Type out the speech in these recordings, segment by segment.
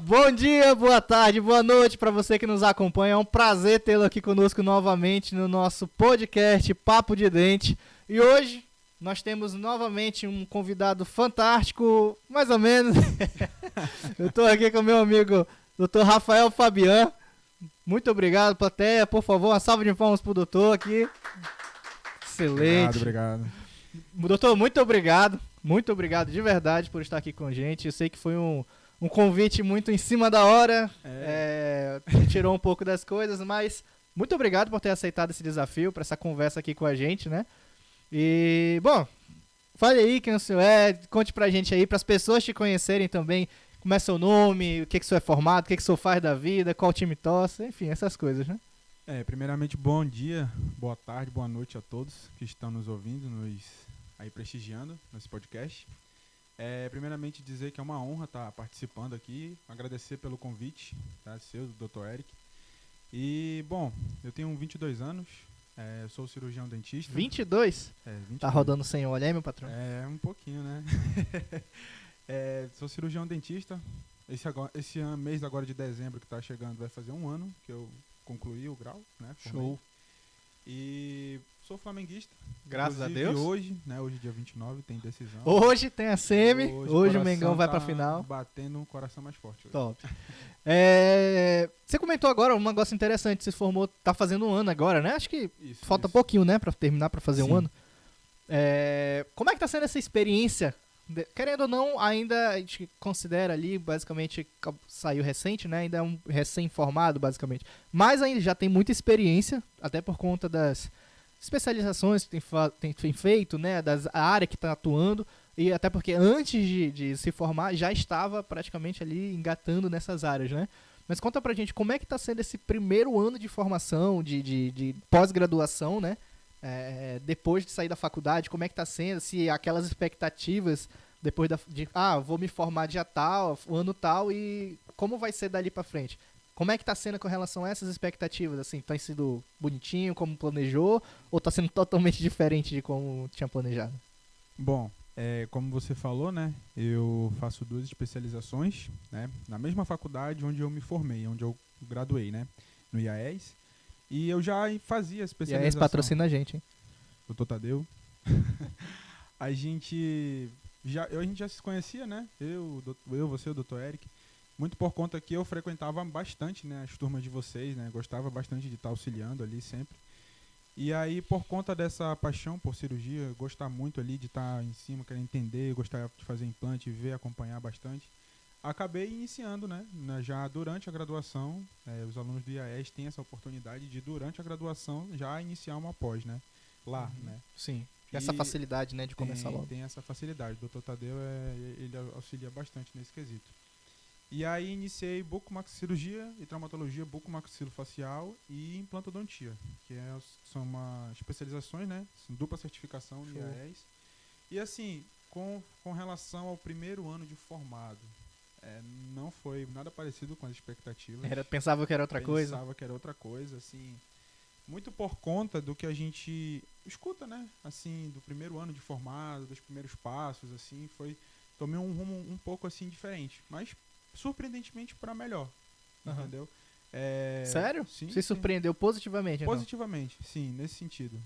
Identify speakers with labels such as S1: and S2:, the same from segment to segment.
S1: Bom dia, boa tarde, boa noite para você que nos acompanha. É um prazer tê-lo aqui conosco novamente no nosso podcast Papo de Dente. E hoje nós temos novamente um convidado fantástico, mais ou menos. Eu estou aqui com meu amigo Dr. Rafael Fabian. Muito obrigado, plateia. Por favor, uma salva de palmas pro doutor aqui. Excelente.
S2: Obrigado.
S1: Doutor, muito obrigado. Muito obrigado de verdade por estar aqui com a gente. Eu sei que foi um convite muito em cima da hora. Tirou um pouco das coisas, mas muito obrigado por ter aceitado esse desafio para essa conversa aqui com a gente, né? E, bom, fale aí quem o senhor é, conte pra gente aí, para as pessoas te conhecerem também, como é seu nome, o que o senhor é formado, o que o senhor faz da vida, qual time torce, enfim, essas coisas, né?
S2: Primeiramente, bom dia, boa tarde, boa noite a todos que estão nos ouvindo, nos aí prestigiando nesse podcast. Primeiramente dizer que é uma honra estar participando aqui, agradecer pelo convite, tá, seu, do Dr. Eric. E, bom, eu tenho 22 anos, sou cirurgião dentista.
S1: 22?
S2: 22.
S1: Tá rodando sem olhar, hein, meu patrão?
S2: Um pouquinho, né? Sou cirurgião dentista. Esse mês agora de dezembro que está chegando vai fazer um ano que eu concluí o grau, né? Formei.
S1: Show.
S2: E sou flamenguista.
S1: Graças a Deus.
S2: Hoje, né? Hoje, dia 29, tem decisão.
S1: Hoje tem a semi. Hoje o Mengão vai
S2: tá
S1: pra final.
S2: Batendo um coração mais forte. Hoje.
S1: Top. Você comentou agora um negócio interessante. Você formou, tá fazendo um ano agora, né? Acho que falta pouquinho, né? Pra terminar, pra fazer um ano. Como é que tá sendo essa experiência? Querendo ou não, ainda a gente considera ali, basicamente, saiu recente, né? Ainda é um recém-formado, basicamente. Mas ainda já tem muita experiência, até por conta das especializações que tem feito, né? Da área que está atuando. E até porque antes de se formar, já estava praticamente ali engatando nessas áreas, né? Mas conta pra gente como é que está sendo esse primeiro ano de formação, de pós-graduação, né? Depois de sair da faculdade, como é que tá sendo, se aquelas expectativas depois vou me formar dia tal, ano tal, e como vai ser dali pra frente? Como é que tá sendo com relação a essas expectativas, assim, tá sendo bonitinho, como planejou, ou tá sendo totalmente diferente de como tinha planejado?
S2: Bom, como você falou, né, eu faço 2 especializações, né, na mesma faculdade onde eu me formei, onde eu graduei, né, no IAES. E eu já fazia especialização.
S1: E aí, patrocina a gente, hein?
S2: Doutor Tadeu. A gente já se conhecia, né? Você, o Dr. Eric. Muito por conta que eu frequentava bastante, né, as turmas de vocês, né? Gostava bastante de estar auxiliando ali sempre. E aí, por conta dessa paixão por cirurgia, gostar muito ali de estar em cima, querer entender, gostar de fazer implante, ver, acompanhar bastante. Acabei iniciando, né, já durante a graduação, os alunos do IAES têm essa oportunidade de, durante a graduação, já iniciar uma pós, né, lá, né.
S1: Sim, essa facilidade, né, de começar logo.
S2: Tem essa facilidade, o Dr. Tadeu, ele auxilia bastante nesse quesito. E aí iniciei bucomaxicirurgia e traumatologia bucomaxilofacial e implantodontia, que são especializações, né, dupla certificação do IAES. E assim, com relação ao primeiro ano de formado, não foi nada parecido com as expectativas.
S1: Pensava que era outra coisa?
S2: Pensava que era outra coisa, assim, muito por conta do que a gente escuta, né, assim, do primeiro ano de formado, dos primeiros passos, assim, tomei um rumo um pouco, assim, diferente, mas surpreendentemente para melhor, entendeu?
S1: Sério?
S2: Sim,
S1: se surpreendeu positivamente, então?
S2: Positivamente, sim, nesse sentido.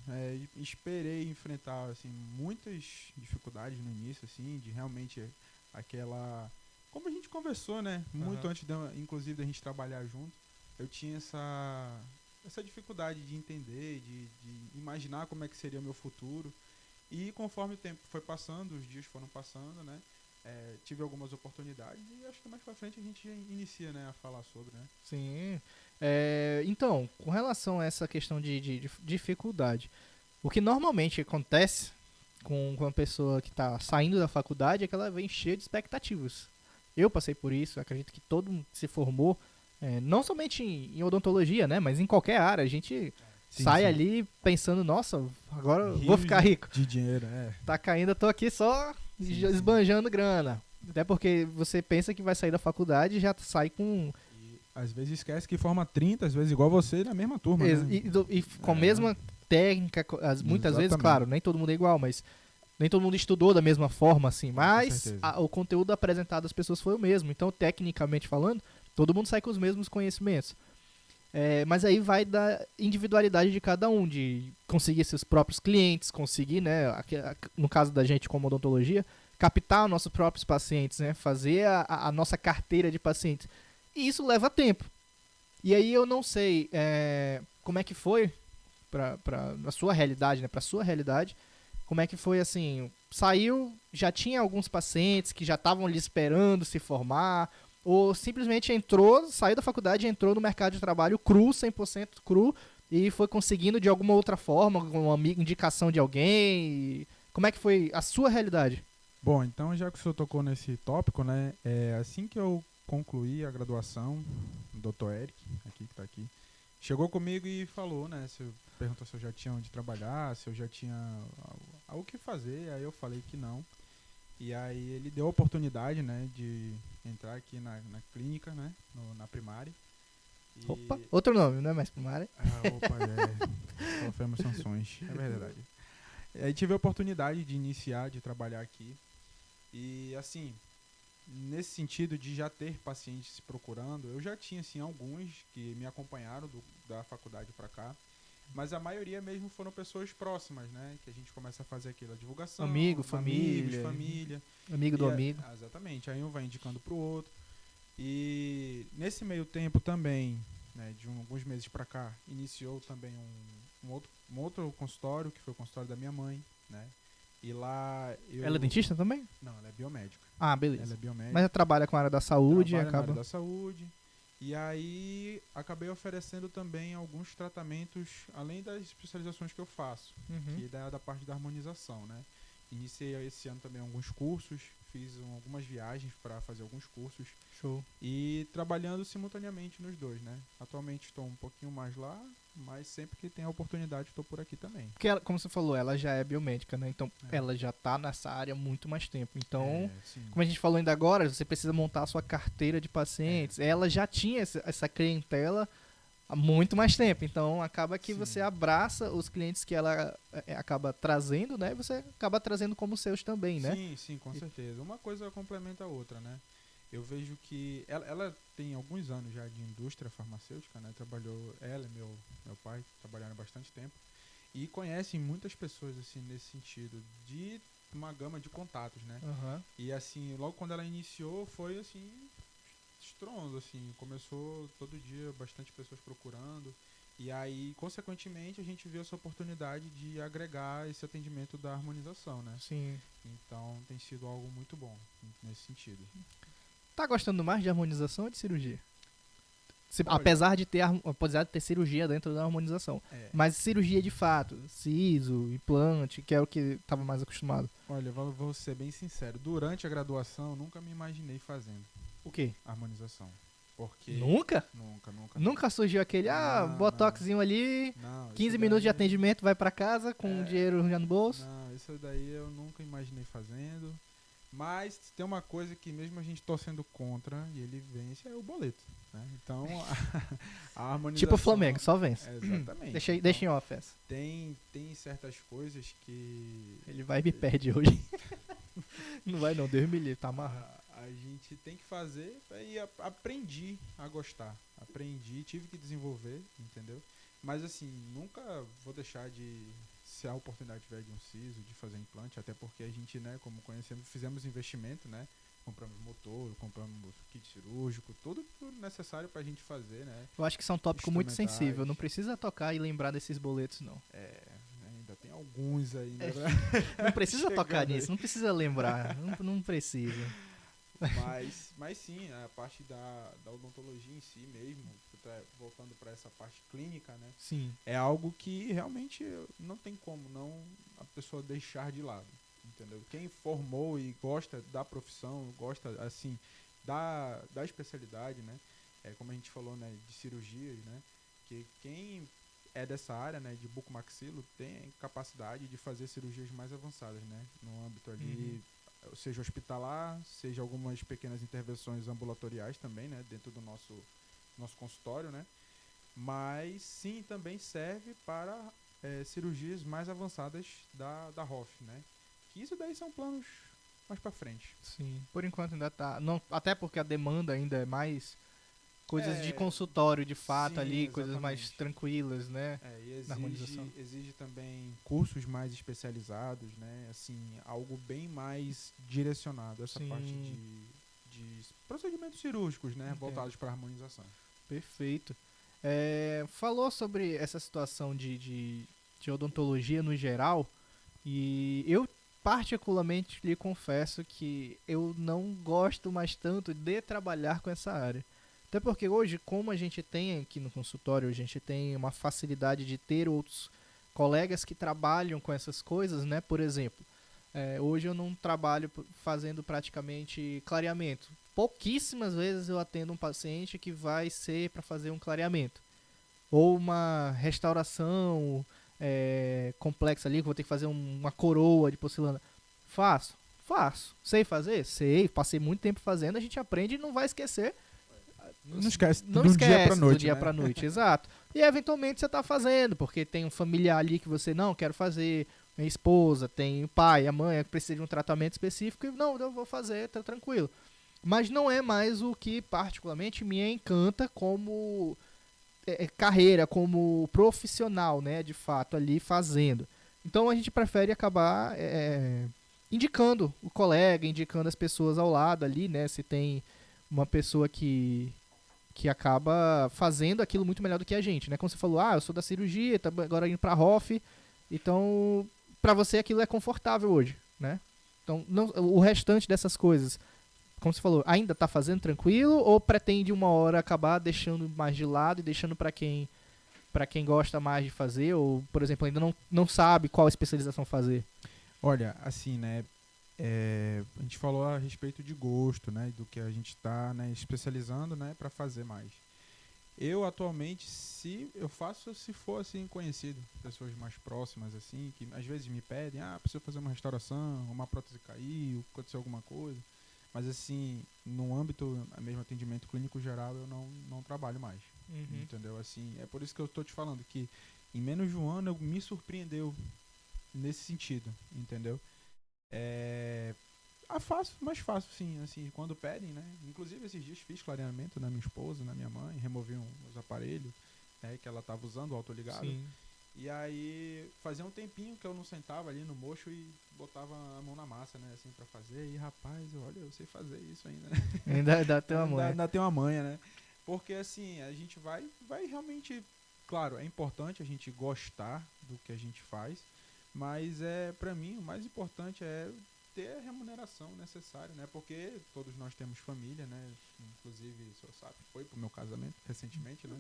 S2: Esperei enfrentar, assim, muitas dificuldades no início, assim, de realmente aquela... Como a gente conversou, né? Muito antes, inclusive, da gente trabalhar junto, eu tinha essa dificuldade de entender, de imaginar como é que seria o meu futuro. E conforme o tempo foi passando, os dias foram passando, né? Tive algumas oportunidades e acho que mais pra frente a gente inicia, né, a falar sobre, né?
S1: Sim. Então, com relação a essa questão de dificuldade, o que normalmente acontece com uma pessoa que está saindo da faculdade é que ela vem cheia de expectativas. Eu passei por isso, acredito que todo mundo que se formou, não somente em odontologia, né, mas em qualquer área, a gente sai ali pensando, nossa, agora vou ficar rico.
S2: De dinheiro,
S1: Tá caindo, eu tô aqui só esbanjando grana. Até porque você pensa que vai sair da faculdade e já sai com...
S2: Às vezes esquece que forma 30, às vezes igual você na mesma turma, né?
S1: E com a mesma técnica, muitas vezes, claro, nem todo mundo é igual, mas Nem todo mundo estudou da mesma forma, assim,
S2: Com
S1: mas
S2: certeza.
S1: o conteúdo apresentado às pessoas foi o mesmo. Então, tecnicamente falando, todo mundo sai com os mesmos conhecimentos. Mas aí vai da individualidade de cada um, de conseguir seus próprios clientes, conseguir, né, no caso da gente como odontologia, captar nossos próprios pacientes, né, fazer a nossa carteira de pacientes. E isso leva tempo. E aí eu não sei como é que foi para a sua realidade, né, para sua realidade, como é que foi assim, saiu, já tinha alguns pacientes que já estavam ali esperando se formar, ou simplesmente entrou, saiu da faculdade e entrou no mercado de trabalho cru, 100% cru, e foi conseguindo de alguma outra forma, com uma indicação de alguém. Como é que foi a sua realidade?
S2: Bom, então já que o senhor tocou nesse tópico, né, assim que eu concluí a graduação, o Dr. Eric, aqui que está aqui, chegou comigo e falou, né, perguntou se eu já tinha onde trabalhar, se eu já tinha algo que fazer, aí eu falei que não. E aí ele deu a oportunidade, né, de entrar aqui na clínica, né, na primária. E...
S1: Opa, outro nome, não é mais primária?
S2: Só fomos sanções, é verdade. Aí tive a oportunidade de iniciar, de trabalhar aqui. E assim, nesse sentido de já ter pacientes procurando, eu já tinha assim alguns que me acompanharam da faculdade para cá, mas a maioria mesmo foram pessoas próximas, né? Que a gente começa a fazer aquela divulgação,
S1: Amigo, família,
S2: família,
S1: amigo do amigo.
S2: Exatamente. Aí um vai indicando pro outro. E nesse meio tempo também, né, de alguns meses para cá, iniciou também um outro consultório, que foi o consultório da minha mãe, né? E lá eu...
S1: Ela é dentista também?
S2: Não, ela é biomédica.
S1: Ah, beleza.
S2: Ela é biomédica.
S1: Mas ela trabalha com a área da saúde e
S2: Trabalha na
S1: acaba...
S2: área da saúde. E aí acabei oferecendo também alguns tratamentos, além das especializações que eu faço, que é da parte da harmonização, né? Iniciei esse ano também alguns cursos, fiz algumas viagens para fazer alguns cursos.
S1: Show.
S2: E trabalhando simultaneamente nos dois, né? Atualmente estou um pouquinho mais lá, mas sempre que tem a oportunidade estou por aqui também.
S1: Porque, ela, como você falou, ela já é biomédica, né? Então, ela já tá nessa área há muito mais tempo. Então, como a gente falou ainda agora, você precisa montar a sua carteira de pacientes. Ela já tinha essa clientela há muito mais tempo. Então, acaba que você abraça os clientes que ela acaba trazendo, né? E você acaba trazendo como seus também, né?
S2: Sim, com certeza. Uma coisa complementa a outra, né? Eu vejo que ela tem alguns anos já de indústria farmacêutica, né? Ela e meu pai trabalharam bastante tempo e conhecem muitas pessoas assim nesse sentido de uma gama de contatos, né? E assim, logo quando ela iniciou foi assim estrondo, assim, começou todo dia bastante pessoas procurando e aí consequentemente a gente viu essa oportunidade de agregar esse atendimento da harmonização, né?
S1: Sim.
S2: Então tem sido algo muito bom nesse sentido.
S1: Tá gostando mais de harmonização ou de cirurgia?
S2: Olha,
S1: apesar de ter cirurgia dentro da harmonização. Mas cirurgia de fato, siso, implante, que é o que estava mais acostumado.
S2: Olha, vou ser bem sincero. Durante a graduação, nunca me imaginei fazendo.
S1: O quê?
S2: Harmonização. Porque...
S1: Nunca? Nunca surgiu aquele, botoxinho ali,
S2: não,
S1: 15 minutos de atendimento, vai pra casa com o dinheiro já no bolso?
S2: Não, isso daí eu nunca imaginei fazendo. Mas tem uma coisa que mesmo a gente torcendo contra e ele vence, é o boleto, né? Então a harmonização...
S1: Tipo o Flamengo, só vence.
S2: Exatamente.
S1: Deixa em off essa.
S2: Tem certas coisas que...
S1: Ele vai e me perde hoje. Não vai não, Deus me livre, tá amarrado.
S2: A gente tem que fazer e aprendi a gostar. Tive que desenvolver, entendeu? Mas assim, nunca vou deixar de... Se a oportunidade tiver de um siso, de fazer implante, até porque a gente, né, como conhecemos, fizemos investimento, né? Compramos motor, compramos kit cirúrgico, tudo necessário pra gente fazer, né?
S1: Eu acho que isso é um tópico muito sensível, não precisa tocar e lembrar desses boletos, não.
S2: Ainda tem alguns aí, né?
S1: Não precisa tocar nisso, não precisa lembrar, não precisa.
S2: Mas sim, a parte da odontologia em si mesmo, voltando para essa parte clínica, né?
S1: Sim.
S2: É algo que realmente não tem como não a pessoa deixar de lado, entendeu? Quem formou e gosta da profissão, gosta assim da especialidade, né? Como a gente falou, né, de cirurgias, né? Que quem é dessa área, né, de bucomaxilo, tem capacidade de fazer cirurgias mais avançadas, né? No âmbito ali, seja hospitalar, seja algumas pequenas intervenções ambulatoriais também, né, dentro do nosso consultório, né? Mas sim, também serve para cirurgias mais avançadas da ROF, né? Que isso daí são planos mais pra frente.
S1: Sim, por enquanto ainda tá. Não, até porque a demanda ainda é mais coisas de
S2: É,
S1: consultório de fato
S2: sim,
S1: ali, coisas mais
S2: exatamente.
S1: tranquilas, né?
S2: E
S1: Na harmonização.
S2: exige também cursos mais especializados, né? Assim, algo bem mais direcionado, essa parte
S1: Sim,
S2: de procedimentos cirúrgicos, né?
S1: entendo.
S2: Voltados para harmonização.
S1: Perfeito. Falou sobre essa situação de odontologia no geral, e eu particularmente lhe confesso que eu não gosto mais tanto de trabalhar com essa área. Até porque hoje, como a gente tem aqui no consultório, a gente tem uma facilidade de ter outros colegas que trabalham com essas coisas, né? Por exemplo, hoje eu não trabalho fazendo praticamente clareamento. Pouquíssimas vezes eu atendo um paciente que vai ser para fazer um clareamento. Ou uma restauração complexa ali, que vou ter que fazer uma coroa de porcelana. Faço? Faço. Sei fazer? Sei. Passei muito tempo fazendo, a gente aprende e não vai esquecer.
S2: Não esquece,
S1: Não
S2: do dia pra
S1: esquece
S2: noite,
S1: do dia
S2: né?
S1: pra noite, exato. E eventualmente você tá fazendo, porque tem um familiar ali que você não quero fazer, minha esposa, tem o pai, a mãe que precisa de um tratamento específico e não, eu vou fazer, tá tranquilo. Mas não é mais o que particularmente me encanta como carreira, como profissional, né, de fato ali fazendo. Então a gente prefere acabar indicando o colega, indicando as pessoas ao lado ali, né, se tem uma pessoa que acaba fazendo aquilo muito melhor do que a gente, né? Como você falou, eu sou da cirurgia, tá agora indo pra ROF, então pra você aquilo é confortável hoje, né? Então, não, o restante dessas coisas, como você falou, ainda tá fazendo tranquilo ou pretende uma hora acabar deixando mais de lado e deixando para quem gosta mais de fazer ou, por exemplo, ainda não sabe qual especialização fazer?
S2: Olha, assim, né? A gente falou a respeito de gosto, né? Do que a gente está, né, especializando, né, para fazer mais. Eu atualmente, se eu faço, se for assim conhecido, pessoas mais próximas assim, que às vezes me pedem, preciso fazer uma restauração, uma prótese caiu, aconteceu alguma coisa. Mas assim, no âmbito mesmo atendimento clínico geral, eu não trabalho mais.
S1: Uhum.
S2: Entendeu? Assim, é por isso que eu estou te falando que em menos de um ano me surpreendeu nesse sentido, entendeu? É, mais fácil, sim, assim, quando pedem, né? Inclusive, esses dias fiz clareamento na minha esposa, na minha mãe, removi os aparelhos, né, que ela estava usando, o autoligado.
S1: Sim.
S2: E aí, fazia um tempinho que eu não sentava ali no mocho e botava a mão na massa, né, assim, pra fazer. E, rapaz, olha, eu sei fazer isso ainda, né?
S1: Ainda dá até uma manha.
S2: Ainda tem uma manha, né? Porque, assim, a gente vai realmente... Claro, é importante a gente gostar do que a gente faz, mas para mim o mais importante é ter a remuneração necessária, né? Porque todos nós temos família, né? Inclusive, o senhor sabe, foi pro meu casamento recentemente, né?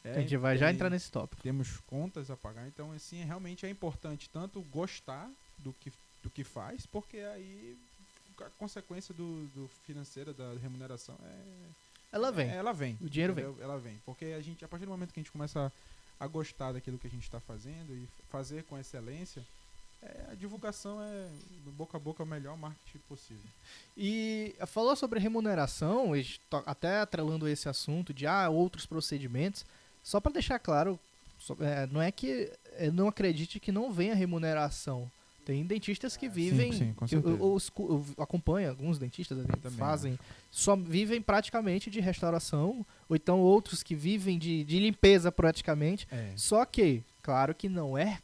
S1: A gente vai já entrar nesse tópico.
S2: Temos contas a pagar, então assim, realmente é importante tanto gostar do que faz, porque aí a consequência do financeiro, da remuneração
S1: Ela vem.
S2: ela vem.
S1: O dinheiro
S2: entendeu? Ela vem. Porque a partir do momento que a gente começa a gostar daquilo que a gente está fazendo e fazer com excelência, a divulgação do boca a boca é o melhor marketing possível.
S1: E falou sobre remuneração, até atrelando esse assunto de outros procedimentos, só para deixar claro, não é que não acredite que não venha remuneração. Tem dentistas que vivem,
S2: sim, com
S1: que
S2: certeza.
S1: eu acompanho alguns dentistas que fazem,
S2: acho.
S1: só vivem praticamente de restauração, ou então outros que vivem de limpeza praticamente. Só que, claro que não é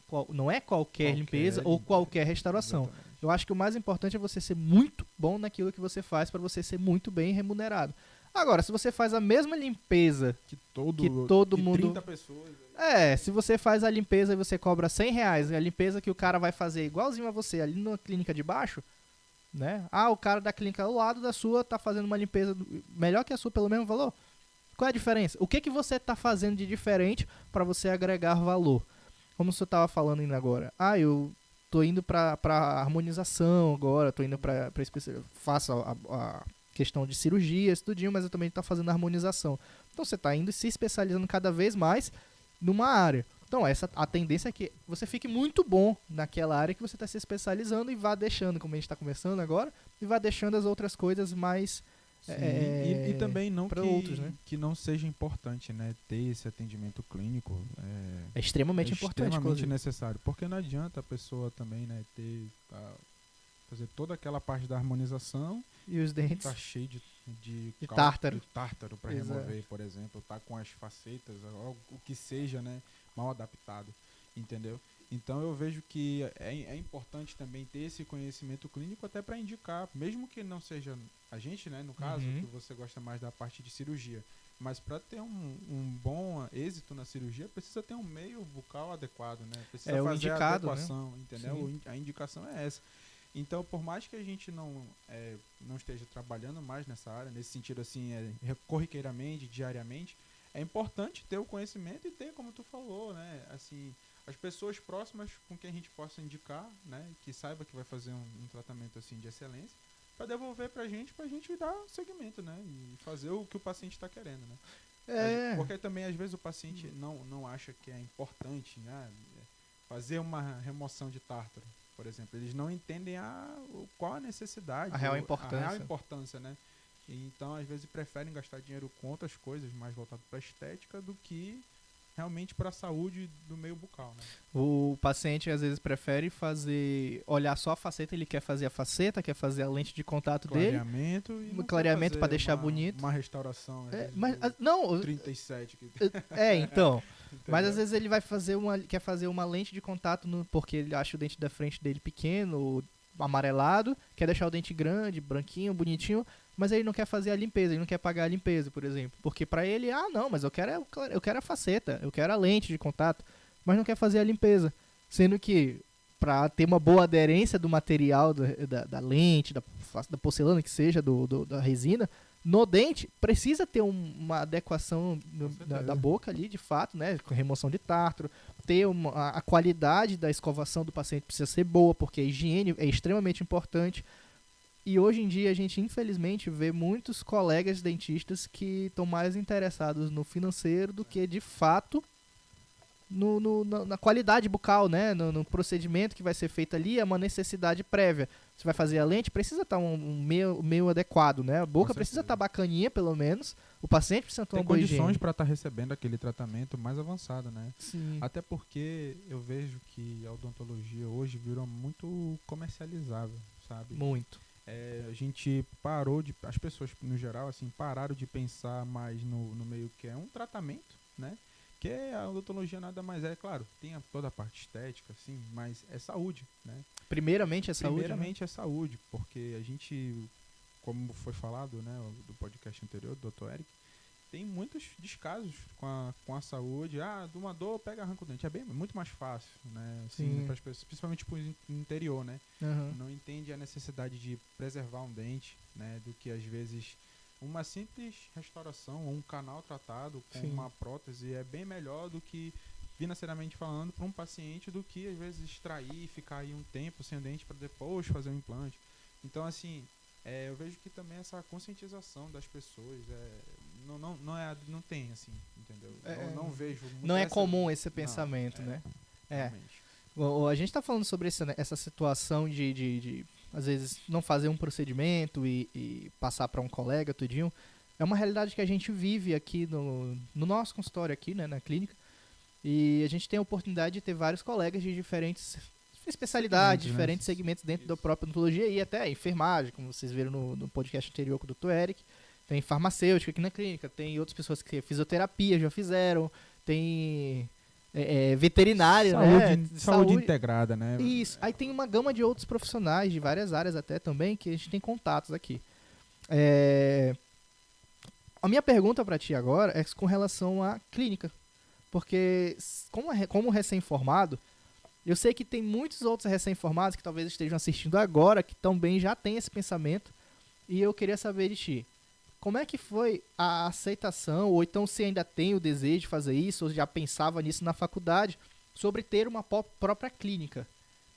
S1: qualquer limpeza ou qualquer restauração.
S2: Exatamente.
S1: Eu acho que o mais importante é você ser muito bom naquilo que você faz para você ser muito bem remunerado. Agora, se você faz a mesma limpeza
S2: que todo
S1: mundo...
S2: 30 pessoas...
S1: se você faz a limpeza e você cobra R$100, e a limpeza que o cara vai fazer igualzinho a você ali na clínica de baixo, né? O cara da clínica ao lado da sua tá fazendo uma limpeza melhor que a sua pelo mesmo valor. Qual é a diferença? O que você tá fazendo de diferente para você agregar valor? Como você tava falando ainda agora. Eu tô indo pra harmonização agora, tô indo pra faço a questão de cirurgias, tudinho, mas eu também tô fazendo harmonização. Então você tá indo se especializando cada vez mais numa área. Então a tendência é que você fique muito bom naquela área que você está se especializando e vá deixando, como a gente está conversando agora, e vá deixando as outras coisas mais
S2: e também não
S1: para outros, né?
S2: Que não seja importante, né, ter esse atendimento clínico.
S1: É extremamente importante,
S2: extremamente necessário, porque não adianta a pessoa também, né, ter fazer toda aquela parte da harmonização.
S1: E os dentes?
S2: Tá cheio de
S1: tártaro.
S2: De tártaro para remover, por exemplo. Tá com as facetas, o que seja, né, mal adaptado, entendeu? Então eu vejo que é importante também ter esse conhecimento clínico até para indicar, mesmo que não seja a gente, né, no caso, que você gosta mais da parte de cirurgia, mas para ter um bom êxito na cirurgia, precisa ter um meio bucal adequado, né? Precisa fazer
S1: indicado,
S2: a adequação, né? Entendeu?
S1: Sim.
S2: A indicação é essa. Então, por mais que a gente não esteja trabalhando mais nessa área, nesse sentido assim, corriqueiramente, diariamente, é importante ter o conhecimento e ter, como tu falou, né, assim, as pessoas próximas com quem a gente possa indicar, né, que saiba que vai fazer um tratamento assim de excelência, para devolver pra gente dar segmento, né, e fazer o que o paciente está querendo, né. Porque também às vezes o paciente não acha que é importante, né, fazer uma remoção de tártaro, por exemplo. Eles não entendem qual a necessidade,
S1: a real importância,
S2: né. Então, às vezes, preferem gastar dinheiro com outras coisas mais voltadas para a estética do que realmente para a saúde do meio bucal, né?
S1: O paciente, às vezes, prefere olhar só a faceta, ele quer fazer a faceta, quer fazer a lente de contato
S2: clareamento
S1: dele. Clareamento para deixar bonito.
S2: Uma restauração.
S1: Mas, não...
S2: 37.
S1: Então... Mas às vezes ele vai quer fazer uma lente de contato porque ele acha o dente da frente dele pequeno, amarelado, quer deixar o dente grande, branquinho, bonitinho, mas ele não quer fazer a limpeza, ele não quer pagar a limpeza, por exemplo. Porque pra ele, não, mas eu quero a faceta, eu quero a lente de contato, mas não quer fazer a limpeza. Sendo que pra ter uma boa aderência do material da lente, da porcelana, que seja, da resina, no dente, precisa ter uma adequação da boca ali, de fato, né? Com remoção de tártaro. Ter a qualidade da escovação do paciente precisa ser boa, porque a higiene é extremamente importante. E hoje em dia a gente, infelizmente, vê muitos colegas dentistas que estão mais interessados no financeiro do que, de fato, na qualidade bucal, né? No procedimento que vai ser feito ali, é uma necessidade prévia. Você vai fazer a lente, precisa estar um meio adequado, né? A boca precisa estar bacaninha, pelo menos. O paciente precisa ter uma boa higiene.
S2: Tem condições para estar recebendo aquele tratamento mais avançado, né?
S1: Sim.
S2: Até porque eu vejo que a odontologia hoje virou muito comercializável, sabe?
S1: Muito.
S2: A gente as pessoas no geral, assim, pararam de pensar mais no meio que é um tratamento, né? Que a odontologia nada mais claro, tem toda a parte estética, assim, mas é saúde, né?
S1: Primeiramente é saúde.
S2: Primeiramente é saúde, porque a gente, como foi falado, né, do podcast anterior, do Dr. Eric, tem muitos descasos com a saúde. De uma dor, pega, arranca o dente. É muito mais fácil, né? Assim, para as pessoas, principalmente pro interior, né?
S1: Uhum.
S2: Não entende a necessidade de preservar um dente, né? Do que às vezes uma simples restauração ou um canal tratado com uma prótese é bem melhor do que, financeiramente falando, para um paciente, do que às vezes extrair e ficar aí um tempo sem o dente para depois fazer um implante. Então, assim, eu vejo que também essa conscientização das pessoas não tem, assim, entendeu? Não vejo muito.
S1: Não é comum esse pensamento, né?
S2: Realmente.
S1: A gente está falando sobre essa situação de às vezes não fazer um procedimento e passar para um colega tudinho. É uma realidade que a gente vive aqui no nosso consultório aqui, né, na clínica. E a gente tem a oportunidade de ter vários colegas de diferentes especialidades, diferentes segmentos dentro da própria odontologia e até enfermagem, como vocês viram no podcast anterior com o Dr. Eric. Tem farmacêutica aqui na clínica, tem outras pessoas que fisioterapia já fizeram, tem veterinário, né?
S2: Saúde integrada, né?
S1: Isso. Aí tem uma gama de outros profissionais de várias áreas até também que a gente tem contatos aqui. A minha pergunta para ti agora é com relação à clínica. Porque como recém-formado, eu sei que tem muitos outros recém-formados que talvez estejam assistindo agora que também já têm esse pensamento. E eu queria saber de ti. Como é que foi a aceitação, ou então se ainda tem o desejo de fazer isso, ou já pensava nisso na faculdade, sobre ter uma própria clínica?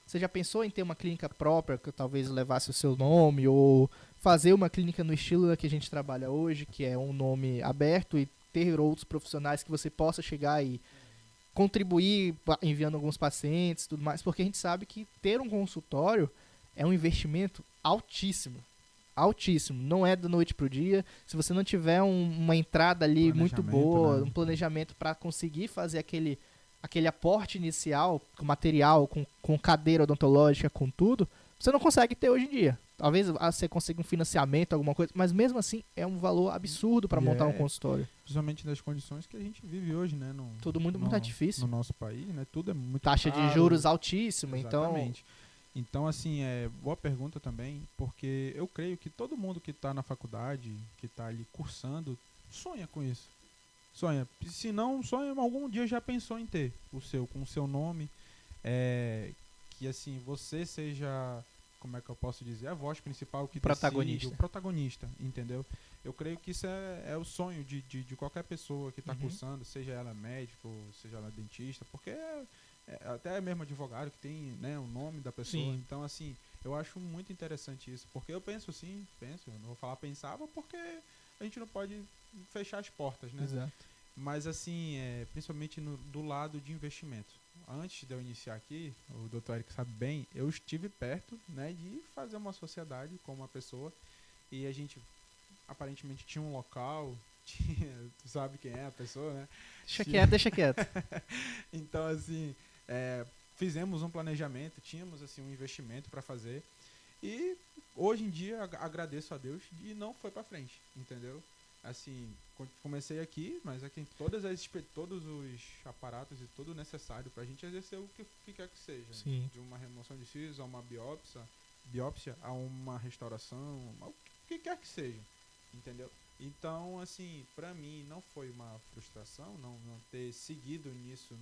S1: Você já pensou em ter uma clínica própria, que talvez levasse o seu nome, ou fazer uma clínica no estilo da que a gente trabalha hoje, que é um nome aberto, e ter outros profissionais que você possa chegar e contribuir enviando alguns pacientes e tudo mais? Porque a gente sabe que ter um consultório é um investimento altíssimo. Altíssimo, não é da noite pro dia. Se você não tiver uma entrada ali muito boa, um planejamento para conseguir fazer aquele aporte inicial, com material, com cadeira odontológica, com tudo, você não consegue ter hoje em dia. Talvez você consiga um financiamento, alguma coisa, mas mesmo assim é um valor absurdo para montar um consultório.
S2: Principalmente nas condições que a gente vive hoje, né?
S1: Tudo muito difícil.
S2: No nosso país, né? Tudo é muito
S1: Taxa
S2: caro.
S1: de juros altíssima,
S2: Exatamente. Então, assim, boa pergunta também, porque eu creio que todo mundo que está na faculdade, que está ali cursando, sonha com isso. Sonha. Se não sonha, algum dia já pensou em ter com o seu nome, que assim, você seja, como é que eu posso dizer, a voz principal que decide, o protagonista, entendeu? Eu creio que isso é o sonho de qualquer pessoa que está cursando, seja ela médico, seja ela dentista, porque até mesmo advogado que tem, né, o nome da pessoa. Sim. Então, assim, eu acho muito interessante isso, porque eu penso, eu não vou falar pensava, porque a gente não pode fechar as portas, né?
S1: Exato.
S2: Mas, assim, principalmente do lado de investimento. Antes de eu iniciar aqui, o Dr. Eric sabe bem, eu estive perto, né, de fazer uma sociedade com uma pessoa, e a gente aparentemente tinha um local, tu sabe quem é a pessoa, né?
S1: Deixa quieto.
S2: Então, assim, fizemos um planejamento, tínhamos assim um investimento para fazer, e hoje em dia agradeço a Deus e não foi para frente, entendeu? Assim, comecei aqui, mas aqui todos os aparatos e tudo necessário para a gente exercer o que quer que seja.
S1: Sim.
S2: De uma remoção de cílios a uma biópsia a uma restauração, o que quer que seja, entendeu? Então, assim, para mim não foi uma frustração não ter seguido nisso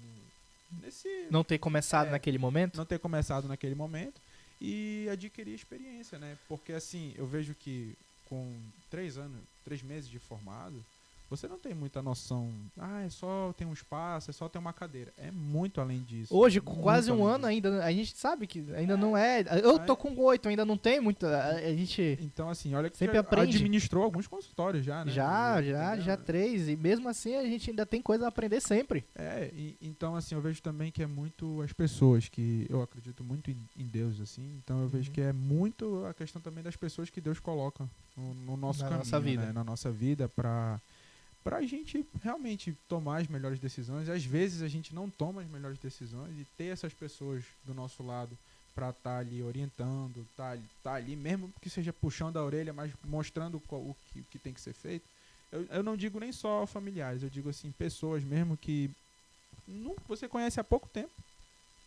S1: não ter começado naquele momento?
S2: Não ter começado naquele momento e adquirir experiência, né? Porque, assim, eu vejo que com 3 meses de formado, você não tem muita noção. É só ter um espaço, é só ter uma cadeira. É muito além disso.
S1: Hoje, com quase um ano ainda, a gente sabe que ainda não é. Eu tô com 8, ainda não tem muito. A gente.
S2: Então, assim, olha que
S1: sempre aprende.
S2: Administrou alguns consultórios já, né?
S1: Já 3. E mesmo assim a gente ainda tem coisa a aprender sempre.
S2: Então, assim, eu vejo também que é muito as pessoas, que eu acredito muito em Deus, assim. Então eu vejo que é muito a questão também das pessoas que Deus coloca no nosso caminho, nossa vida. Né? Na nossa vida, pra a gente realmente tomar as melhores decisões. Às vezes a gente não toma as melhores decisões e ter essas pessoas do nosso lado para estar ali orientando, tá ali, mesmo que seja puxando a orelha, mas mostrando o que tem que ser feito. Eu não digo nem só familiares, eu digo assim, pessoas mesmo que você conhece há pouco tempo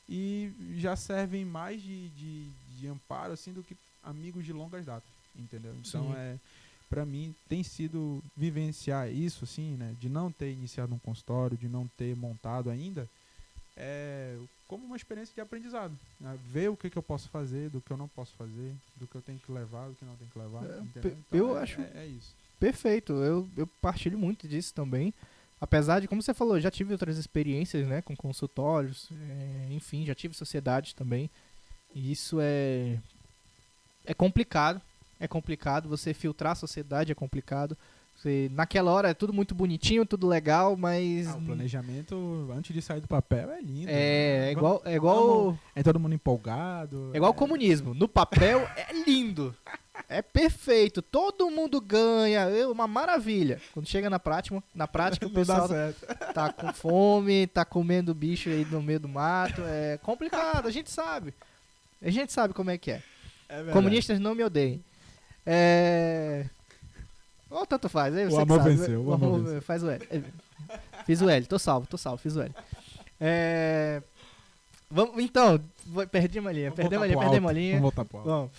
S2: e já servem mais de amparo assim, do que amigos de longas datas, entendeu? Então para mim tem sido vivenciar isso, assim, né, de não ter iniciado um consultório, de não ter montado ainda, como uma experiência de aprendizado, né? Ver o que eu posso fazer, do que eu não posso fazer, do que eu tenho que levar, do que não tenho que levar, entendeu? Então,
S1: eu acho isso. Perfeito, eu partilho muito disso também, apesar de, como você falou, já tive outras experiências, né, com consultórios, enfim, já tive sociedade também, e isso é complicado. É complicado, você filtrar a sociedade é complicado. Naquela hora é tudo muito bonitinho, tudo legal, mas...
S2: o planejamento, antes de sair do papel, é lindo.
S1: É igual...
S2: É todo mundo empolgado.
S1: É igual o comunismo. No papel é lindo. É perfeito. Todo mundo ganha. Uma maravilha. Quando chega na prática o pessoal tá com fome, tá comendo bicho aí no meio do mato. É complicado, a gente sabe. A gente sabe como é que é. Comunistas não me odeiem. Tanto faz. Aí você
S2: o amor venceu. O amor venceu.
S1: Faz o L. Fiz o L. Tô salvo. Fiz o L. Vamos, então, perdi uma linha. Perdemos a linha.
S2: Vamos voltar pro alto.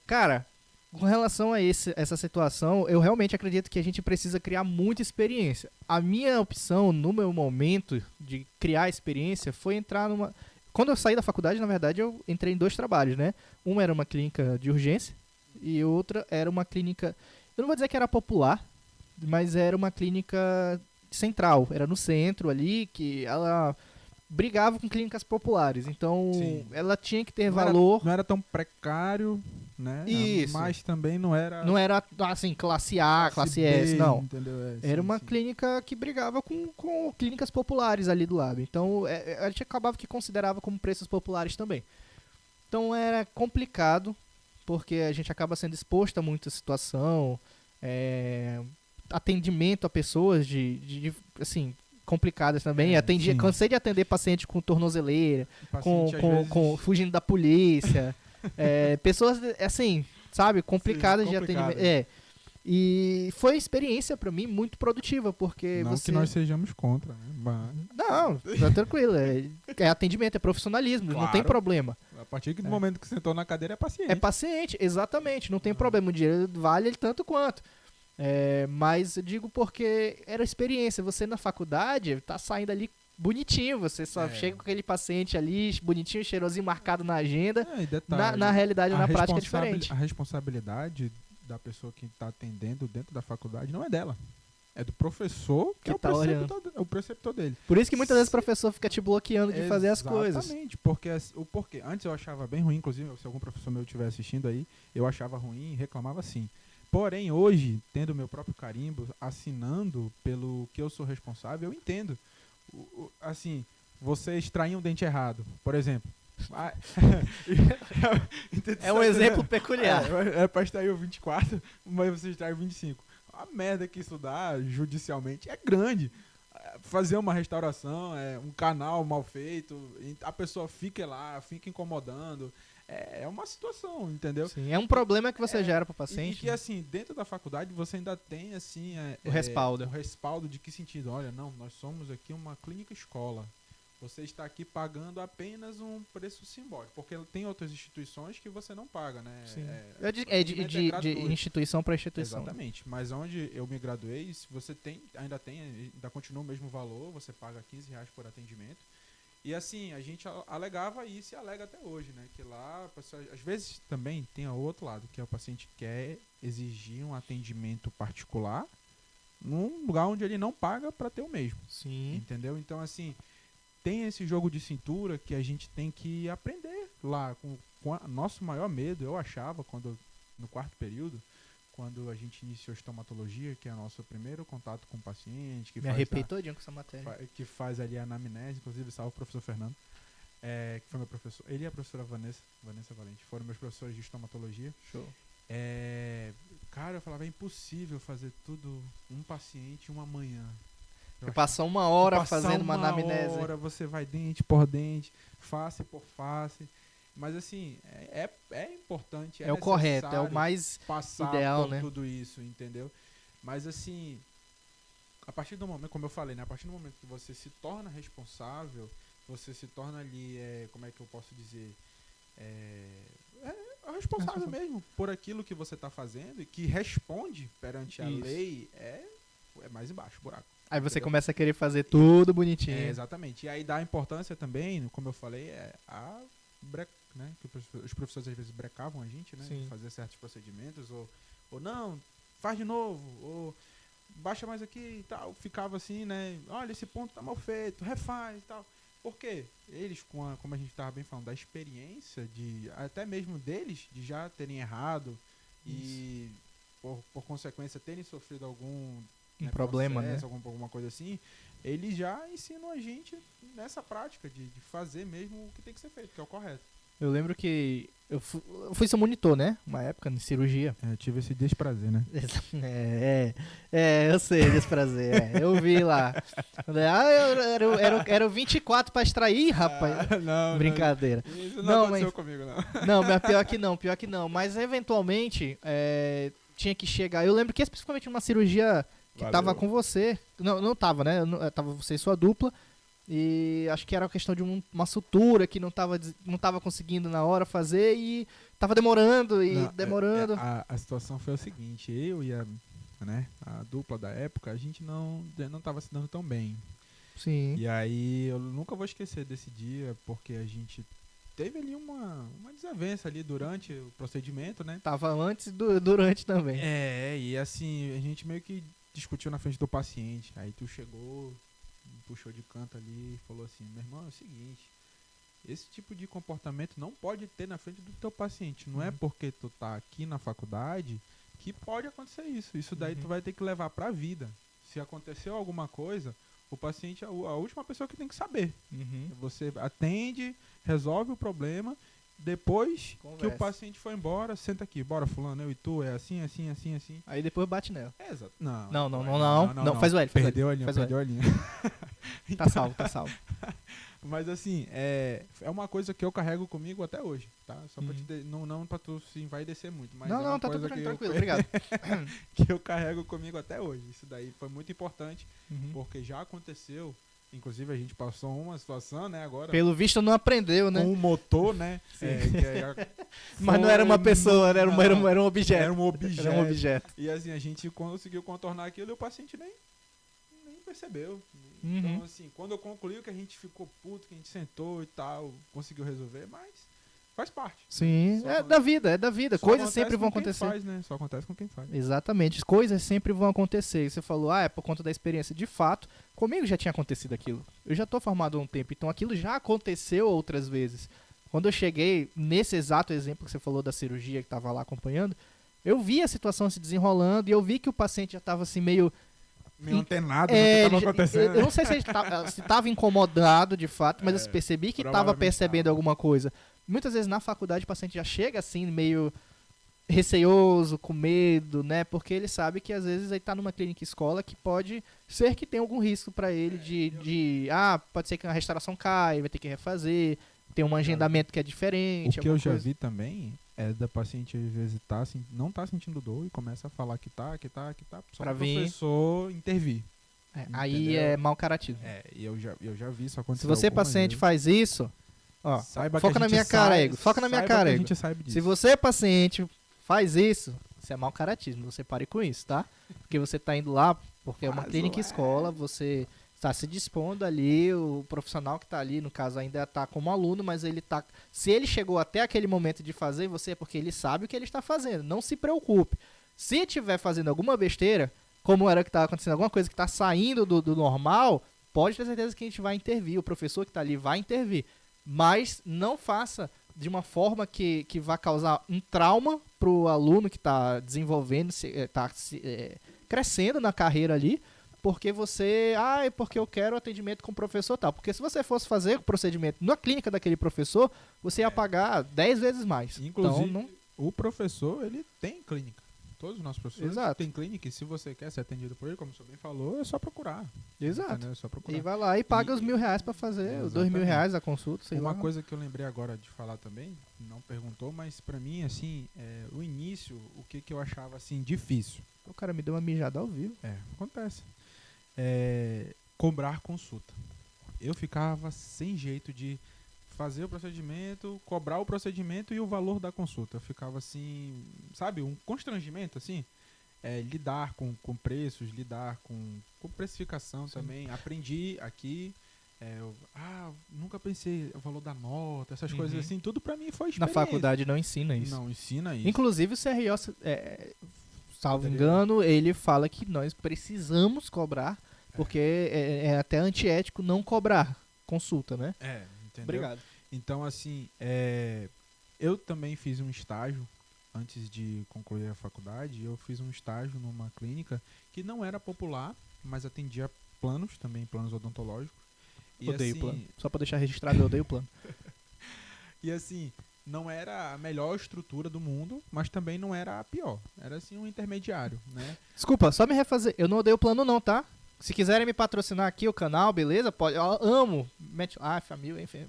S1: Cara, com relação a essa situação, eu realmente acredito que a gente precisa criar muita experiência. A minha opção, no meu momento de criar experiência, foi entrar numa... Quando eu saí da faculdade, na verdade, eu entrei em 2 trabalhos, né? Uma era uma clínica de urgência e outra era uma clínica... Eu não vou dizer que era popular, mas era uma clínica central. Era no centro ali, que ela brigava com clínicas populares. Então, ela tinha que ter valor...
S2: Não era tão precário, né?
S1: Isso.
S2: Mas também não era...
S1: Não era, assim, classe A, classe S, não.
S2: Entendeu?
S1: Era uma clínica que brigava com clínicas populares ali do lado. Então, a gente acabava que considerava como preços populares também. Então, era complicado, porque a gente acaba sendo exposto a muita situação, atendimento a pessoas assim, complicadas também. Cansei de atender paciente com tornozeleira, fugindo da polícia. Pessoas, assim, sabe, complicadas de
S2: complicadas.
S1: atendimento. E foi experiência pra mim muito produtiva, porque
S2: Não que nós sejamos contra, né? Mas...
S1: Não, tá tranquilo. É atendimento, é profissionalismo, não tem
S2: Claro.
S1: problema.
S2: A partir do momento que sentou na cadeira é paciente.
S1: É paciente, exatamente, não tem problema. O dinheiro vale ele tanto quanto. Mas eu digo porque era experiência. Você na faculdade tá saindo ali bonitinho. Você só chega com aquele paciente ali, bonitinho, cheirosinho, marcado na agenda.
S2: E detalhe,
S1: Na realidade, na prática é diferente.
S2: A responsabilidade da pessoa que está atendendo dentro da faculdade não é dela. É do professor que é o preceptor dele.
S1: Por isso que muitas vezes o professor fica te bloqueando de fazer as coisas.
S2: Exatamente, porque o porquê. Antes eu achava bem ruim, inclusive, se algum professor meu estiver assistindo aí, eu achava ruim e reclamava sim. Porém, hoje, tendo meu próprio carimbo, assinando pelo que eu sou responsável, eu entendo. Assim, você extrair um dente errado, por exemplo.
S1: É um exemplo peculiar.
S2: É para extrair o 24, mas você extrai o 25. A merda que isso dá judicialmente é grande. Fazer uma restauração, um canal mal feito, a pessoa fica lá, fica incomodando. É uma situação, entendeu?
S1: Sim, é um problema que você gera para o paciente.
S2: E que, assim, dentro da faculdade você ainda tem, assim...
S1: o respaldo.
S2: O respaldo de que sentido? Olha, não, nós somos aqui uma clínica escola. Você está aqui pagando apenas um preço simbólico. Porque tem outras instituições que você não paga, né?
S1: Sim. De instituição para instituição.
S2: Exatamente. Mas onde eu me graduei, você ainda continua o mesmo valor, você paga R$15 por atendimento. E assim, a gente alegava isso e alega até hoje, né? Que lá, às vezes também tem o outro lado, que é o paciente quer exigir um atendimento particular num lugar onde ele não paga para ter o mesmo.
S1: Sim.
S2: Entendeu? Então, assim, tem esse jogo de cintura que a gente tem que aprender lá. Com nosso maior medo, eu achava, no quarto período, quando a gente iniciou estomatologia, que é o nosso primeiro contato com o paciente.
S1: Me arrepiei todinho com essa matéria.
S2: Que faz ali a anamnese, inclusive salve o professor Fernando, que foi meu professor. Ele e a professora Vanessa Valente, foram meus professores de estomatologia.
S1: Show.
S2: Cara, eu falava, é impossível fazer tudo um paciente uma manhã.
S1: Você passa uma hora fazendo uma anamnese.
S2: Uma hora você vai dente por dente, face por face. Mas assim, é importante,
S1: é o correto, é o mais
S2: passar
S1: ideal,
S2: por
S1: né?
S2: tudo isso, entendeu? Mas assim, a partir do momento, como eu falei, né? A partir do momento que você se torna responsável, você se torna ali, como é que eu posso dizer? Responsável mesmo por aquilo que você está fazendo e que responde perante a lei, é mais embaixo o buraco.
S1: Aí você começa a querer fazer tudo bonitinho.
S2: Exatamente. E aí dá importância também, como eu falei, né, que os professores às vezes brecavam a gente, né, de fazer certos procedimentos, ou não, faz de novo, ou baixa mais aqui e tal. Ficava assim, né, olha, esse ponto tá mal feito, refaz e tal. Por quê? Eles, como a gente estava bem falando, da experiência, até mesmo deles, de já terem errado e, por consequência, terem sofrido algum
S1: problema,
S2: processo,
S1: né?
S2: Alguma coisa assim, eles já ensinam a gente nessa prática de fazer mesmo o que tem que ser feito, que é o correto.
S1: Eu lembro que eu fui seu monitor, né? Uma época, em cirurgia.
S2: Eu tive esse desprazer, né?
S1: Eu sei, desprazer. Eu vi lá. Era o 24 pra extrair, rapaz.
S2: Não,
S1: brincadeira.
S2: Isso não aconteceu comigo, não.
S1: Não, pior que não. Mas, eventualmente, tinha que chegar. Eu lembro que, especificamente, uma cirurgia que tava com você. Não tava, né? Tava você e sua dupla. E acho que era uma questão de uma sutura que não tava conseguindo na hora fazer e tava demorando.
S2: A situação foi o seguinte, eu e a dupla da época, a gente não tava se dando tão bem.
S1: Sim.
S2: E aí eu nunca vou esquecer desse dia, porque a gente teve ali uma desavença ali durante o procedimento, né?
S1: Tava antes e durante também.
S2: E assim, a gente meio que discutiu na frente do paciente. Aí tu chegou, puxou de canto ali e falou assim, meu irmão, é o seguinte, esse tipo de comportamento não pode ter na frente do teu paciente. Não é porque tu tá aqui na faculdade que pode acontecer isso. Isso daí tu vai ter que levar pra vida. Se aconteceu alguma coisa, o paciente é a última pessoa que tem que saber. Você atende, resolve o problema, depois que o paciente foi embora, senta aqui, bora fulano, eu e tu, é assim, assim, assim, assim.
S1: Aí depois bate nela.
S2: Exato.
S1: Não, faz o L.
S2: Perdeu a linha.
S1: Tá salvo.
S2: Mas assim, é uma coisa que eu carrego comigo até hoje, tá? Só pra não pra tu se envaidecer muito, mas é uma
S1: tá
S2: coisa
S1: tudo
S2: que
S1: tranquilo, obrigado.
S2: que eu carrego comigo até hoje. Isso daí foi muito importante, porque já aconteceu, inclusive a gente passou uma situação, né, agora.
S1: Pelo visto não aprendeu, né?
S2: Com o motor, né?
S1: Mas não era uma pessoa, né? Era um objeto.
S2: Era um objeto.
S1: Era um objeto.
S2: E assim, a gente conseguiu contornar aquilo e o paciente nem percebeu. Então, assim, quando eu concluí que a gente ficou puto, que a gente sentou e tal, conseguiu resolver, mas faz parte.
S1: Sim, é da vida. Coisas sempre vão acontecer.
S2: Faz, né? Só acontece com quem faz.
S1: Exatamente, coisas sempre vão acontecer. E você falou, é por conta da experiência. De fato, comigo já tinha acontecido aquilo. Eu já tô formado há um tempo, então aquilo já aconteceu outras vezes. Quando eu cheguei, nesse exato exemplo que você falou da cirurgia que tava lá acompanhando, eu vi a situação se desenrolando e eu vi que o paciente já tava assim meio
S2: antenado no que estava acontecendo.
S1: Eu não sei se ele estava incomodado de fato, mas eu percebi que estava percebendo alguma coisa. Muitas vezes na faculdade o paciente já chega assim, meio receoso, com medo, né? Porque ele sabe que às vezes ele está numa clínica escola que pode ser que tenha algum risco para ele pode ser que a restauração caia, vai ter que refazer, tem um agendamento que é diferente.
S2: O que eu já vi também é da paciente às vezes não tá sentindo dor e começa a falar que tá, só para o professor intervir.
S1: Aí é mau caratismo.
S2: E eu já vi isso acontecer.
S1: Se você, paciente, faz isso, ó, foca na minha cara, Ego. Foca na minha cara, Ego. Se você, paciente, faz isso é mau caratismo. Você pare com isso, tá? Porque você tá indo lá, porque é uma clínica escola, você está se dispondo ali, o profissional que está ali, no caso, ainda está como aluno, mas ele tá. Se ele chegou até aquele momento de fazer, você é porque ele sabe o que ele está fazendo. Não se preocupe. Se estiver fazendo alguma besteira, como era que estava acontecendo, alguma coisa que está saindo do normal, pode ter certeza que a gente vai intervir. O professor que está ali vai intervir. Mas não faça de uma forma que vá causar um trauma para o aluno que está desenvolvendo, está crescendo na carreira ali, porque porque eu quero atendimento com o professor tal. Porque se você fosse fazer o procedimento na clínica daquele professor, você ia pagar 10 vezes mais.
S2: Inclusive, então, o professor, ele tem clínica. Todos os nossos professores têm clínica e se você quer ser atendido por ele, como o senhor bem falou, é só procurar.
S1: Exato.
S2: É só procurar.
S1: E vai lá e paga os R$1.000 para fazer, os R$2.000 a consulta.
S2: Uma coisa que eu lembrei agora de falar também, não perguntou, mas pra mim, assim, o início, o que eu achava, assim, difícil.
S1: O cara me deu uma mijada ao vivo.
S2: Acontece. Cobrar consulta. Eu ficava sem jeito de fazer o procedimento, cobrar o procedimento e o valor da consulta. Eu ficava assim, sabe, um constrangimento, assim. Lidar com preços, lidar com precificação. Sim. Também. Aprendi aqui. Nunca pensei o valor da nota, essas coisas assim. Tudo pra mim foi experiência.
S1: Na faculdade não ensina isso.
S2: Não ensina isso.
S1: Inclusive o CRO, salvo engano, ele fala que nós precisamos cobrar, porque é até antiético não cobrar consulta, né?
S2: Entendeu?
S1: Obrigado.
S2: Então, assim, eu também fiz um estágio antes de concluir a faculdade. Eu fiz um estágio numa clínica que não era popular, mas atendia planos odontológicos.
S1: Odeio plano. Só pra deixar registrado, eu odeio plano.
S2: E assim, não era a melhor estrutura do mundo, mas também não era a pior. Era assim um intermediário, né?
S1: Desculpa, só me refazer. Eu não odeio plano não, tá? Se quiserem me patrocinar aqui o canal, beleza? Pode. Eu amo. Família, enfim.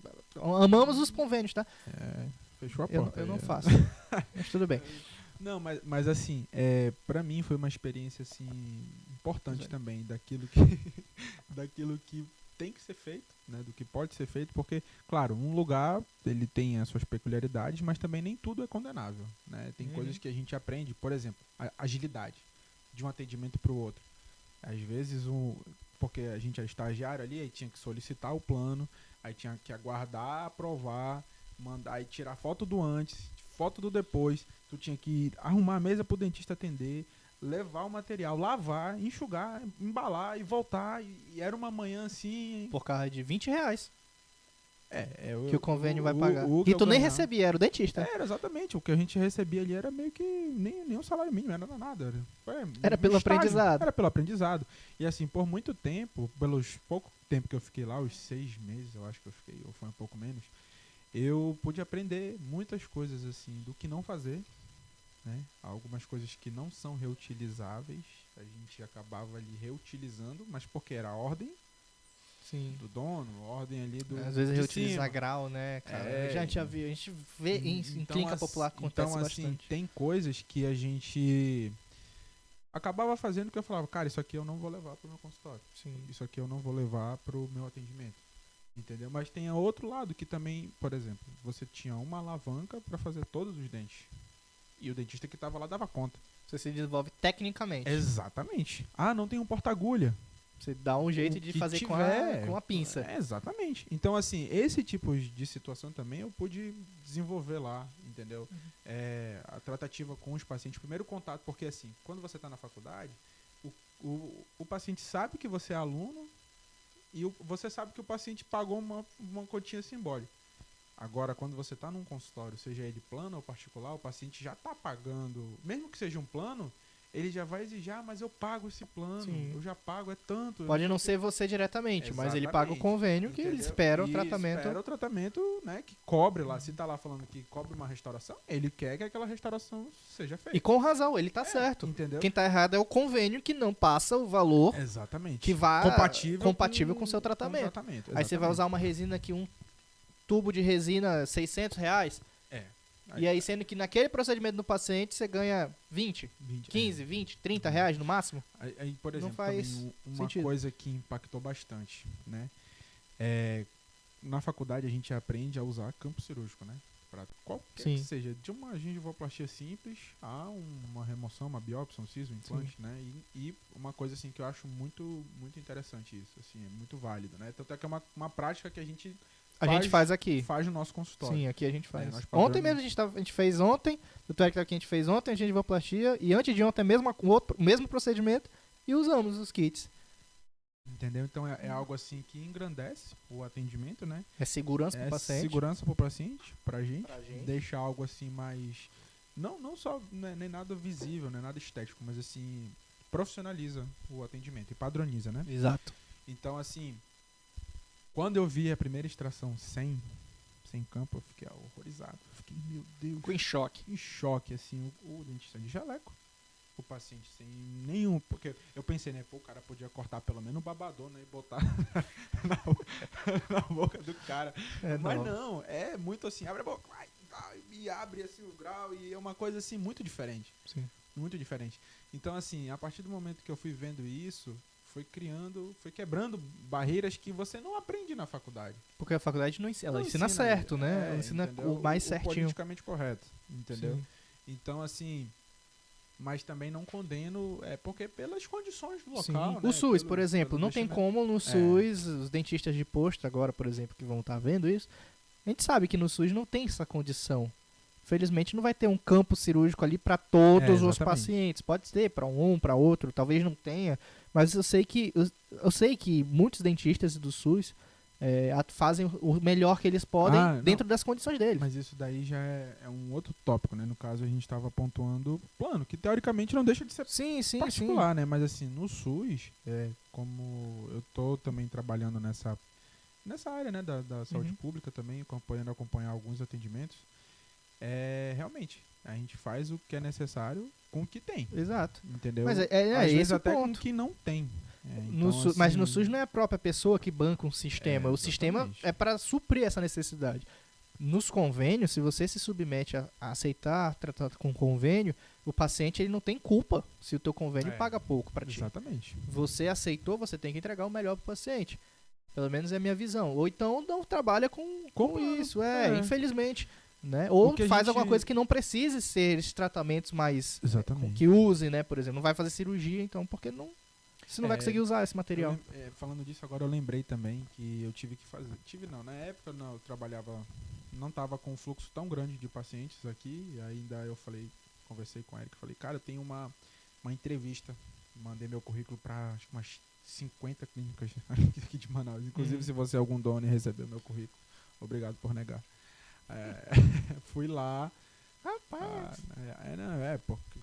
S1: Amamos os convênios, tá?
S2: Fechou a porta.
S1: Eu não faço. Mas tudo bem.
S2: Não, mas assim, pra mim foi uma experiência assim importante também daquilo que tem que ser feito, né, do que pode ser feito, porque, claro, um lugar ele tem as suas peculiaridades, mas também nem tudo é condenável, né? Tem coisas que a gente aprende, por exemplo, a agilidade de um atendimento para o outro. Às vezes, porque a gente é estagiário ali, aí tinha que solicitar o plano, aí tinha que aguardar, aprovar, mandar, aí tirar foto do antes, foto do depois, tu tinha que arrumar a mesa pro dentista atender, levar o material, lavar, enxugar, embalar e voltar. E era uma manhã assim...
S1: Por causa de R$20. Que o convênio vai pagar. E tu nem recebia, era o dentista.
S2: Era, exatamente. O que a gente recebia ali era meio que nem um salário mínimo, era nada.
S1: Era pelo aprendizado.
S2: Era pelo aprendizado. E assim, por muito tempo, pelos pouco tempo que eu fiquei lá, os 6 meses, eu acho que eu fiquei, ou foi um pouco menos, eu pude aprender muitas coisas assim, do que não fazer, né? Algumas coisas que não são reutilizáveis, a gente acabava ali reutilizando, mas porque era a ordem,
S1: Sim.
S2: do dono, ordem ali do
S1: Às vezes
S2: de
S1: reutiliza
S2: cima.
S1: grau, né, cara?
S2: É,
S1: A gente vê em
S2: então,
S1: clínica popular acontece
S2: então, assim,
S1: bastante.
S2: tem coisas que a gente acabava fazendo que eu falava, cara, isso aqui eu não vou levar pro meu consultório.
S1: Sim.
S2: Isso aqui eu não vou levar pro meu atendimento. Entendeu? Mas tem outro lado que também, por exemplo, você tinha uma alavanca para fazer todos os dentes. E o dentista que tava lá dava conta.
S1: Você se desenvolve tecnicamente.
S2: Exatamente. Ah, não tem um porta-agulha.
S1: Você dá um jeito
S2: O
S1: de
S2: que
S1: fazer
S2: tiver,
S1: com a pinça.
S2: Exatamente. Então, assim, esse tipo de situação também eu pude desenvolver lá, entendeu? A tratativa com os pacientes, o primeiro contato, porque assim, quando você está na faculdade, o paciente sabe que você é aluno e você sabe que o paciente pagou uma quantia simbólica. Agora, quando você está num consultório, seja ele plano ou particular, o paciente já está pagando, mesmo que seja um plano, ele já vai exigir, mas eu pago esse plano,
S1: Sim.
S2: eu já pago, é tanto.
S1: Pode não ser você diretamente, mas ele
S2: Exatamente.
S1: paga o convênio que ele
S2: Entendeu?
S1: espera o
S2: E
S1: tratamento.
S2: espera o tratamento, né, que cobre lá. Se tá lá falando que cobre uma restauração, ele quer que aquela restauração seja feita.
S1: E com razão, ele tá certo.
S2: Entendeu?
S1: Quem tá errado é o convênio que não passa o valor
S2: Exatamente.
S1: que vá
S2: compatível
S1: com o seu tratamento.
S2: Com o tratamento.
S1: Aí você vai usar uma resina aqui, um tubo de resina, R$600.
S2: É.
S1: E aí, sendo que naquele procedimento do paciente, você ganha 20, 15, 20, 30 reais no máximo.
S2: Aí, por exemplo,
S1: não faz
S2: também uma
S1: sentido.
S2: coisa que impactou bastante, né? Na faculdade a gente aprende a usar campo cirúrgico, né? Para qualquer
S1: Sim.
S2: que seja, de uma gengivoplastia simples a uma remoção, uma biópsia, um siso, um implante, né? E uma coisa assim que eu acho muito, muito interessante isso, assim, é muito válido, né? Tanto é que é uma prática que a gente
S1: faz aqui.
S2: Faz no nosso consultório.
S1: Sim, aqui a gente faz.
S2: nós
S1: Ontem mesmo a gente fez ontem, o que a gente fez ontem, a gengivoplastia, e antes de ontem mesmo, o mesmo procedimento, e usamos os kits.
S2: Entendeu? Então é algo assim que engrandece o atendimento, né?
S1: É segurança pro paciente.
S2: Segurança pro paciente, pra gente. Deixa algo assim mais... Não só nem nada visível, né? Nada estético, mas assim, profissionaliza o atendimento e padroniza, né?
S1: Exato.
S2: Então, assim, quando eu vi a primeira extração sem campo, eu fiquei horrorizado. Fiquei, meu Deus.
S1: Ficou em choque.
S2: Em choque, assim, o dentista de jaleco. O paciente sem nenhum... Porque eu pensei, né? Pô, o cara podia cortar pelo menos um babador, né? E botar na boca do cara. Mas não, é muito assim, abre a boca, vai, e abre assim o grau, e é uma coisa assim muito diferente.
S1: Sim.
S2: Muito diferente. Então, assim, a partir do momento que eu fui vendo isso, foi quebrando barreiras que você não aprende na faculdade.
S1: Porque a faculdade não ensina, ela
S2: Não
S1: ensina certo, né? Ela ensina
S2: entendeu?
S1: o mais certinho.
S2: Politicamente correto, entendeu?
S1: Sim.
S2: Então, assim... Mas também não condeno, porque pelas condições do local,
S1: Sim.
S2: né?
S1: O SUS, por exemplo, não tem como no SUS, os dentistas de posto agora, por exemplo, que vão estar vendo isso, a gente sabe que no SUS não tem essa condição. Felizmente não vai ter um campo cirúrgico ali para todos os pacientes. Pode ter para um, para outro, talvez não tenha, mas eu sei que muitos dentistas do SUS fazem o melhor que eles podem dentro das condições deles.
S2: Mas isso daí já é um outro tópico, né? No caso, a gente estava pontuando plano, que teoricamente não deixa de ser particular, né? Mas assim, no SUS, como eu tô também trabalhando nessa área, né? Da saúde pública também, acompanhar alguns atendimentos, realmente, a gente faz o que é necessário com o que tem.
S1: Exato.
S2: Entendeu?
S1: Mas
S2: às vezes
S1: esse
S2: até
S1: ponto.
S2: com o que não tem.
S1: Mas no SUS não é a própria pessoa que banca um sistema. O sistema
S2: exatamente.
S1: é para suprir essa necessidade. Nos convênios, se você se submete a aceitar tratar com convênio, o paciente ele não tem culpa se o teu convênio paga pouco para ti.
S2: Exatamente.
S1: Você aceitou, você tem que entregar o melhor pro paciente. Pelo menos é a minha visão. Ou então não trabalha com isso. Infelizmente. Né? Ou faz alguma coisa que não precise ser esses tratamentos mais... que use, né? Por exemplo, não vai fazer cirurgia, então, porque não... Você não vai conseguir usar esse material.
S2: Falando disso, agora eu lembrei também que eu tive que fazer... Na época eu trabalhava... Não estava com um fluxo tão grande de pacientes aqui, e ainda eu conversei com o Eric, falei, cara, eu tenho uma entrevista. Mandei meu currículo para acho que umas 50 clínicas aqui de Manaus. Inclusive, se você é algum dono e recebeu meu currículo, obrigado por negar. Fui lá.
S1: Rapaz!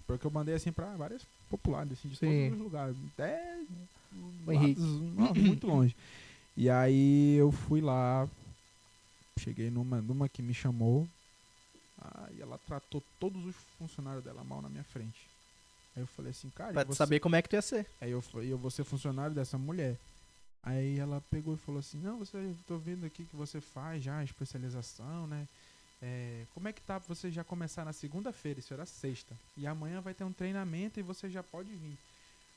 S2: Porque eu mandei assim pra várias populares, assim, de todos os lugares. Até muito longe. E aí eu fui lá, cheguei numa que me chamou, e ela tratou todos os funcionários dela mal na minha frente. Aí eu falei assim, cara...
S1: Pra saber como é que tu ia ser.
S2: Aí eu vou ser funcionário dessa mulher. Aí ela pegou e falou assim, não, tô vendo aqui que você faz já a especialização, né? Como é que tá pra você já começar na segunda-feira? Isso era sexta. E amanhã vai ter um treinamento e você já pode vir.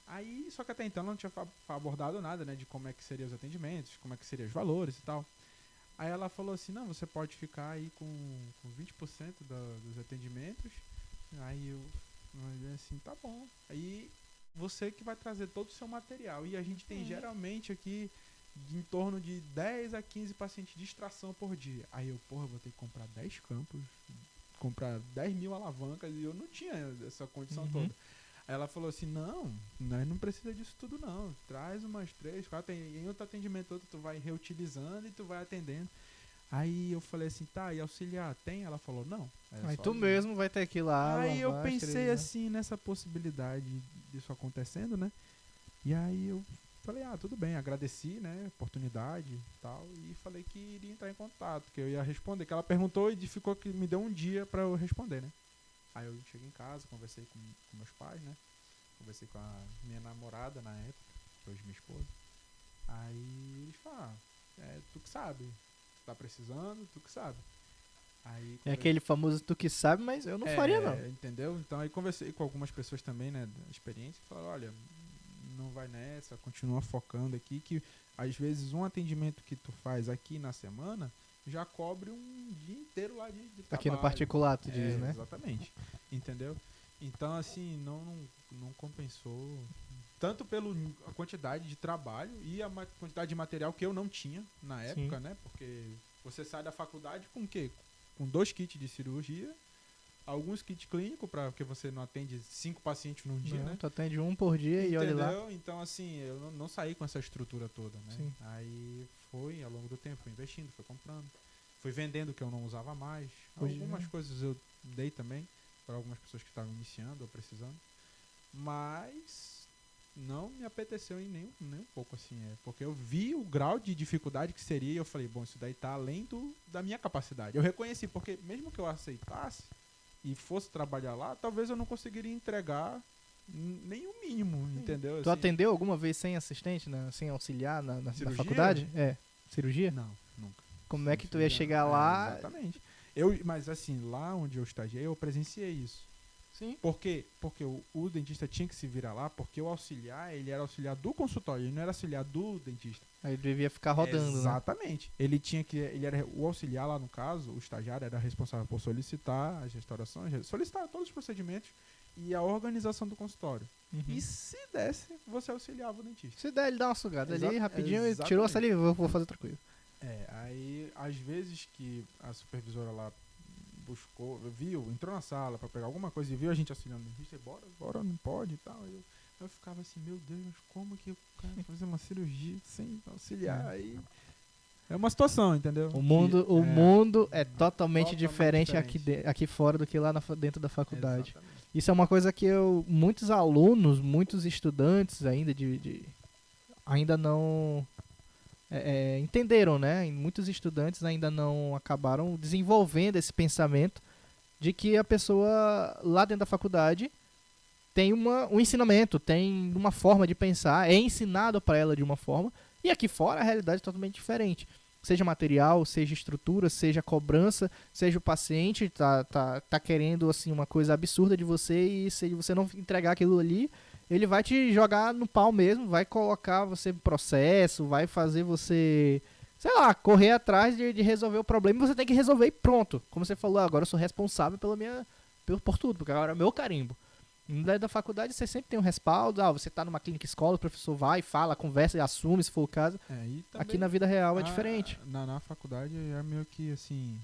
S2: Aí, só que até então ela não tinha abordado nada, né? De como é que seriam os atendimentos, como é que seriam os valores e tal. Aí ela falou assim, não, você pode ficar aí com 20% dos atendimentos. Aí eu falei assim, tá bom. Aí você que vai trazer todo o seu material. E a gente tem geralmente aqui em torno de 10 a 15 pacientes de extração por dia. Aí eu, vou ter que comprar 10 campos, comprar 10 mil alavancas, e eu não tinha essa condição toda. Aí ela falou assim, não, nós não precisa disso tudo não. Traz umas 3, 4, em outro atendimento outro tu vai reutilizando e tu vai atendendo. Aí eu falei assim, tá, e auxiliar tem? Ela falou, não.
S1: Aí tu mesmo vai ter que ir lá.
S2: Aí eu pensei assim nessa possibilidade disso acontecendo, né? E aí eu falei, tudo bem, agradeci, né, oportunidade e tal, e falei que iria entrar em contato, que eu ia responder, que ela perguntou e ficou que me deu um dia pra eu responder, né? Aí eu cheguei em casa, conversei com meus pais, né? Conversei com a minha namorada na época, hoje minha esposa. Aí eles falaram, tu que sabe, tu tá precisando, tu que sabe. Aí,
S1: é aquele famoso tu que sabe, mas eu não faria não.
S2: Entendeu? Então aí conversei com algumas pessoas também, né, da experiência, e falaram, olha, não vai nessa, continua focando aqui, que às vezes um atendimento que tu faz aqui na semana já cobre um dia inteiro lá de trabalho.
S1: Aqui no particular, tu diz, né?
S2: Exatamente. Entendeu? Então, assim, não compensou. Tanto pela quantidade de trabalho e a quantidade de material que eu não tinha na época, né? Porque você sai da faculdade com o quê? Com 2 kits de cirurgia, alguns kits clínicos, porque você não atende 5 pacientes num dia, né?
S1: Tu atende um por dia. Entendeu? E olha lá.
S2: Então, assim, eu não saí com essa estrutura toda, né?
S1: Sim.
S2: Aí foi, ao longo do tempo, fui investindo, fui comprando. Fui vendendo o que eu não usava mais. Algumas coisas eu dei também para algumas pessoas que estavam iniciando ou precisando. Mas não me apeteceu em nem um pouco, assim. Porque eu vi o grau de dificuldade que seria e eu falei, bom, isso daí tá além da minha capacidade. Eu reconheci, porque mesmo que eu aceitasse e fosse trabalhar lá, talvez eu não conseguiria entregar nem o mínimo, entendeu?
S1: Tu atendeu alguma vez sem assistente, né? Sem auxiliar na faculdade? Cirurgia?
S2: Não, nunca.
S1: Como é que tu ia chegar lá?
S2: Exatamente. Mas assim, lá onde eu estagiei, eu presenciei isso.
S1: Sim.
S2: Porque o dentista tinha que se virar lá, porque o auxiliar, ele era auxiliar do consultório, ele não era auxiliar do dentista.
S1: Aí ele devia ficar rodando,
S2: Exatamente. Né? Ele era o auxiliar lá no caso, o estagiário era responsável por solicitar as restaurações, solicitar todos os procedimentos e a organização do consultório. E se desse, você auxiliava o dentista.
S1: Se der, ele dá uma sugada ali rapidinho e tirou a saliva, vou fazer outra coisa.
S2: Aí às vezes que a supervisora lá entrou na sala pra pegar alguma coisa e viu a gente auxiliando o dentista, bora, não pode e tal. Eu ficava assim, meu Deus, mas como que o cara vai fazer uma cirurgia sem auxiliar? Aí é uma situação, entendeu?
S1: O mundo é totalmente diferente aqui fora do que lá dentro da faculdade. Exatamente. Isso é uma coisa que muitos alunos, muitos estudantes ainda ainda não entenderam, né? E muitos estudantes ainda não acabaram desenvolvendo esse pensamento de que a pessoa lá dentro da faculdade tem um ensinamento, tem uma forma de pensar, é ensinado para ela de uma forma, e aqui fora a realidade é totalmente diferente. Seja material, seja estrutura, seja cobrança, seja o paciente tá querendo assim uma coisa absurda de você, e se você não entregar aquilo ali, ele vai te jogar no pau mesmo, vai colocar você em processo, vai fazer você, sei lá, correr atrás de resolver o problema, e você tem que resolver e pronto. Como você falou, agora eu sou responsável por tudo, porque agora é meu carimbo. Da faculdade você sempre tem um respaldo, você tá numa clínica escola, o professor vai, fala, conversa e assume se for o caso. Aqui na vida real é diferente.
S2: Na faculdade é meio que assim,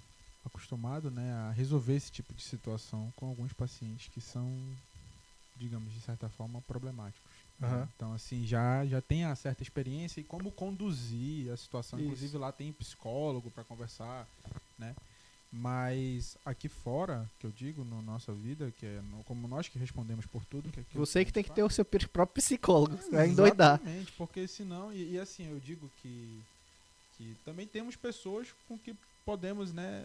S2: acostumado, né, a resolver esse tipo de situação com alguns pacientes que são, digamos, de certa forma, problemáticos. Então, assim, já tem uma certa experiência e como conduzir a situação. Isso. Inclusive, lá tem psicólogo para conversar, né? Mas aqui fora, que eu digo, na nossa vida, que é como nós que respondemos por tudo.
S1: Você que tem que ter o seu próprio psicólogo, vai endoidar.
S2: Exatamente, porque senão, e assim, eu digo que também temos pessoas com que podemos, né,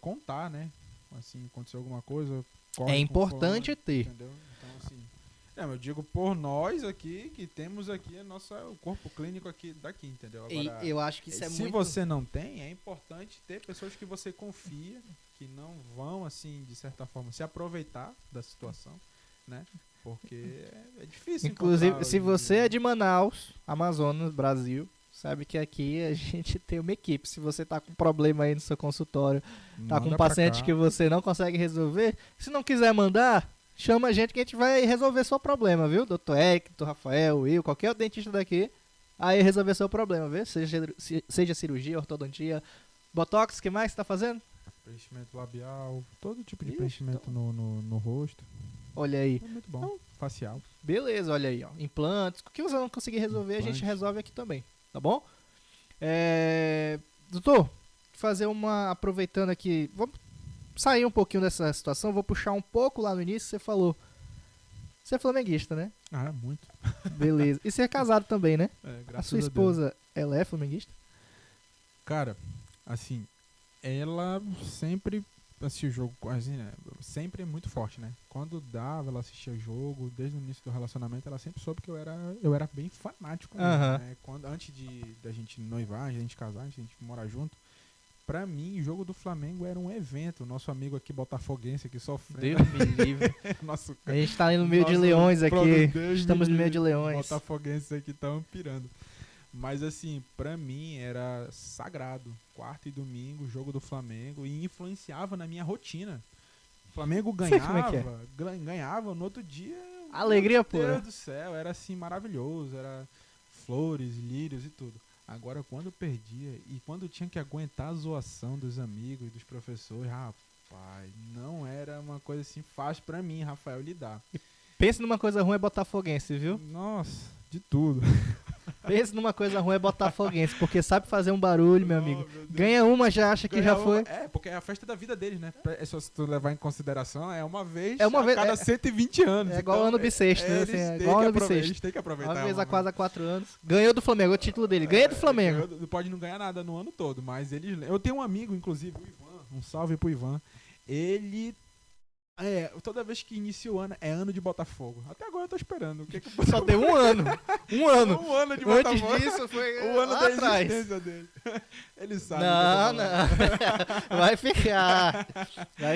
S2: contar, né? Assim, aconteceu alguma coisa,
S1: é importante ter.
S2: Entendeu? Então, assim, Eu digo por nós aqui, que temos aqui o corpo clínico aqui daqui, entendeu? Agora,
S1: E eu acho que isso é
S2: se
S1: muito...
S2: você não tem, é importante ter pessoas que você confia, que não vão, assim, de certa forma, se aproveitar da situação, né? Porque é difícil
S1: Inclusive, se você é de Manaus, Amazonas, Brasil, sabe que aqui a gente tem uma equipe. Se você tá com problema aí no seu consultório, tá com um paciente que você não consegue resolver, se não quiser mandar, chama a gente que a gente vai resolver seu problema, viu? Dr. Eric, Dr. Rafael, eu, qualquer dentista daqui, aí resolver seu problema, viu? Seja cirurgia, ortodontia, botox, o que mais você tá fazendo?
S2: Preenchimento labial, todo tipo de preenchimento no rosto.
S1: Olha aí.
S2: É muito bom. Facial.
S1: Beleza, olha aí, ó. Implantes, o que você não conseguir resolver, a gente resolve aqui também, tá bom? Doutor, aproveitando aqui, vamos sair um pouquinho dessa situação, vou puxar um pouco lá no início, você é flamenguista, né?
S2: Ah, muito.
S1: Beleza. E você é casado também, né?
S2: Graças
S1: a sua esposa, ela é flamenguista?
S2: Cara, assim, ela sempre assistiu o jogo, assim, né? Sempre é muito forte, né? Quando dava, ela assistia jogo, desde o início do relacionamento, ela sempre soube que eu era bem fanático mesmo, né? Antes da gente noivar, a gente casar, a gente morar junto, pra mim, o jogo do Flamengo era um evento. O nosso amigo aqui, botafoguense, aqui sofrendo.
S1: Deus me livre. A gente tá ali no meio de leões aqui. Estamos no meio de leões.
S2: Botafoguenses aqui estão pirando. Mas assim, pra mim era sagrado. Quarta e domingo, jogo do Flamengo. E influenciava na minha rotina. O Flamengo ganhava no outro dia.
S1: Alegria pura.
S2: Meu Deus do céu, era assim maravilhoso. Era flores, lírios e tudo. Agora, quando eu perdia e quando eu tinha que aguentar a zoação dos amigos e dos professores, rapaz, não era uma coisa assim fácil pra mim, Rafael, lidar.
S1: Pensa numa coisa ruim é botafoguense, viu?
S2: Nossa, de tudo.
S1: Pensa numa coisa ruim é botafoguense, porque sabe fazer um barulho, meu amigo. Ganha uma, já acha que já foi.
S2: Porque é a festa da vida deles, né? Se tu levar em consideração, é uma vez
S1: a
S2: cada 120 anos.
S1: É igual então, ano bissexto, né? É igual ano bissexto.
S2: Eles têm que aproveitar.
S1: Uma vez a quase 4 anos. Ganhou do Flamengo, o título dele. Ganha do Flamengo.
S2: Pode não ganhar nada no ano todo, mas eles... Eu tenho um amigo, inclusive, o Ivan. Um salve pro Ivan. Ele... toda vez que inicia o ano, é ano de Botafogo. Até agora eu tô esperando.
S1: Só tem um ano. Um ano.
S2: Um ano de Botafogo.
S1: Antes disso foi
S2: o ano
S1: lá
S2: da
S1: atrás.
S2: existência dele. Ele sabe.
S1: Não. Vai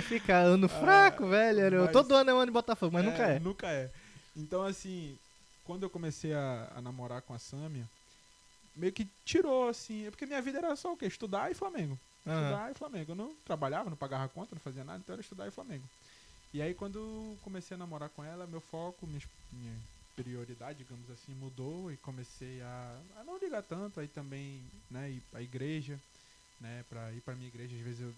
S1: ficar ano fraco, velho. Todo ano é um ano de Botafogo, mas nunca é.
S2: Nunca é. Então, assim, quando eu comecei a namorar com a Sâmia, meio que tirou, assim... Porque minha vida era só o quê? Estudar e Flamengo. Estudar e Flamengo. Eu não trabalhava, não pagava conta, não fazia nada, então era estudar e Flamengo. E aí, quando comecei a namorar com ela, meu foco, minha prioridade, digamos assim, mudou e comecei a não ligar tanto. Aí também, né, ir pra igreja, né, pra ir pra minha igreja. Às vezes,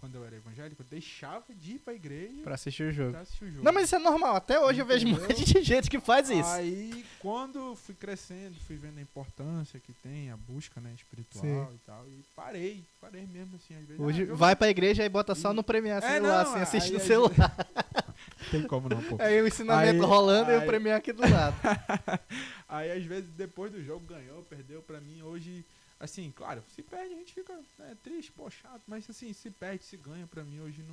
S2: quando eu era evangélico, eu deixava de ir pra igreja
S1: pra assistir o jogo.
S2: Não,
S1: mas isso é normal. Até hoje eu vejo muita gente que faz isso.
S2: Aí, quando fui crescendo, fui vendo a importância que tem, a busca, né, espiritual e tal, e parei mesmo, assim, às vezes.
S1: Hoje vai pra igreja e bota só no Premiere celular, assim, assiste no celular.
S2: Tem como não, pô.
S1: Aí o ensinamento rolando e o Premiere aqui do lado.
S2: Aí, às vezes, depois do jogo, ganhou, perdeu, pra mim, hoje... Assim, claro, se perde a gente fica triste, pô, chato, mas assim, se perde, se ganha, pra mim hoje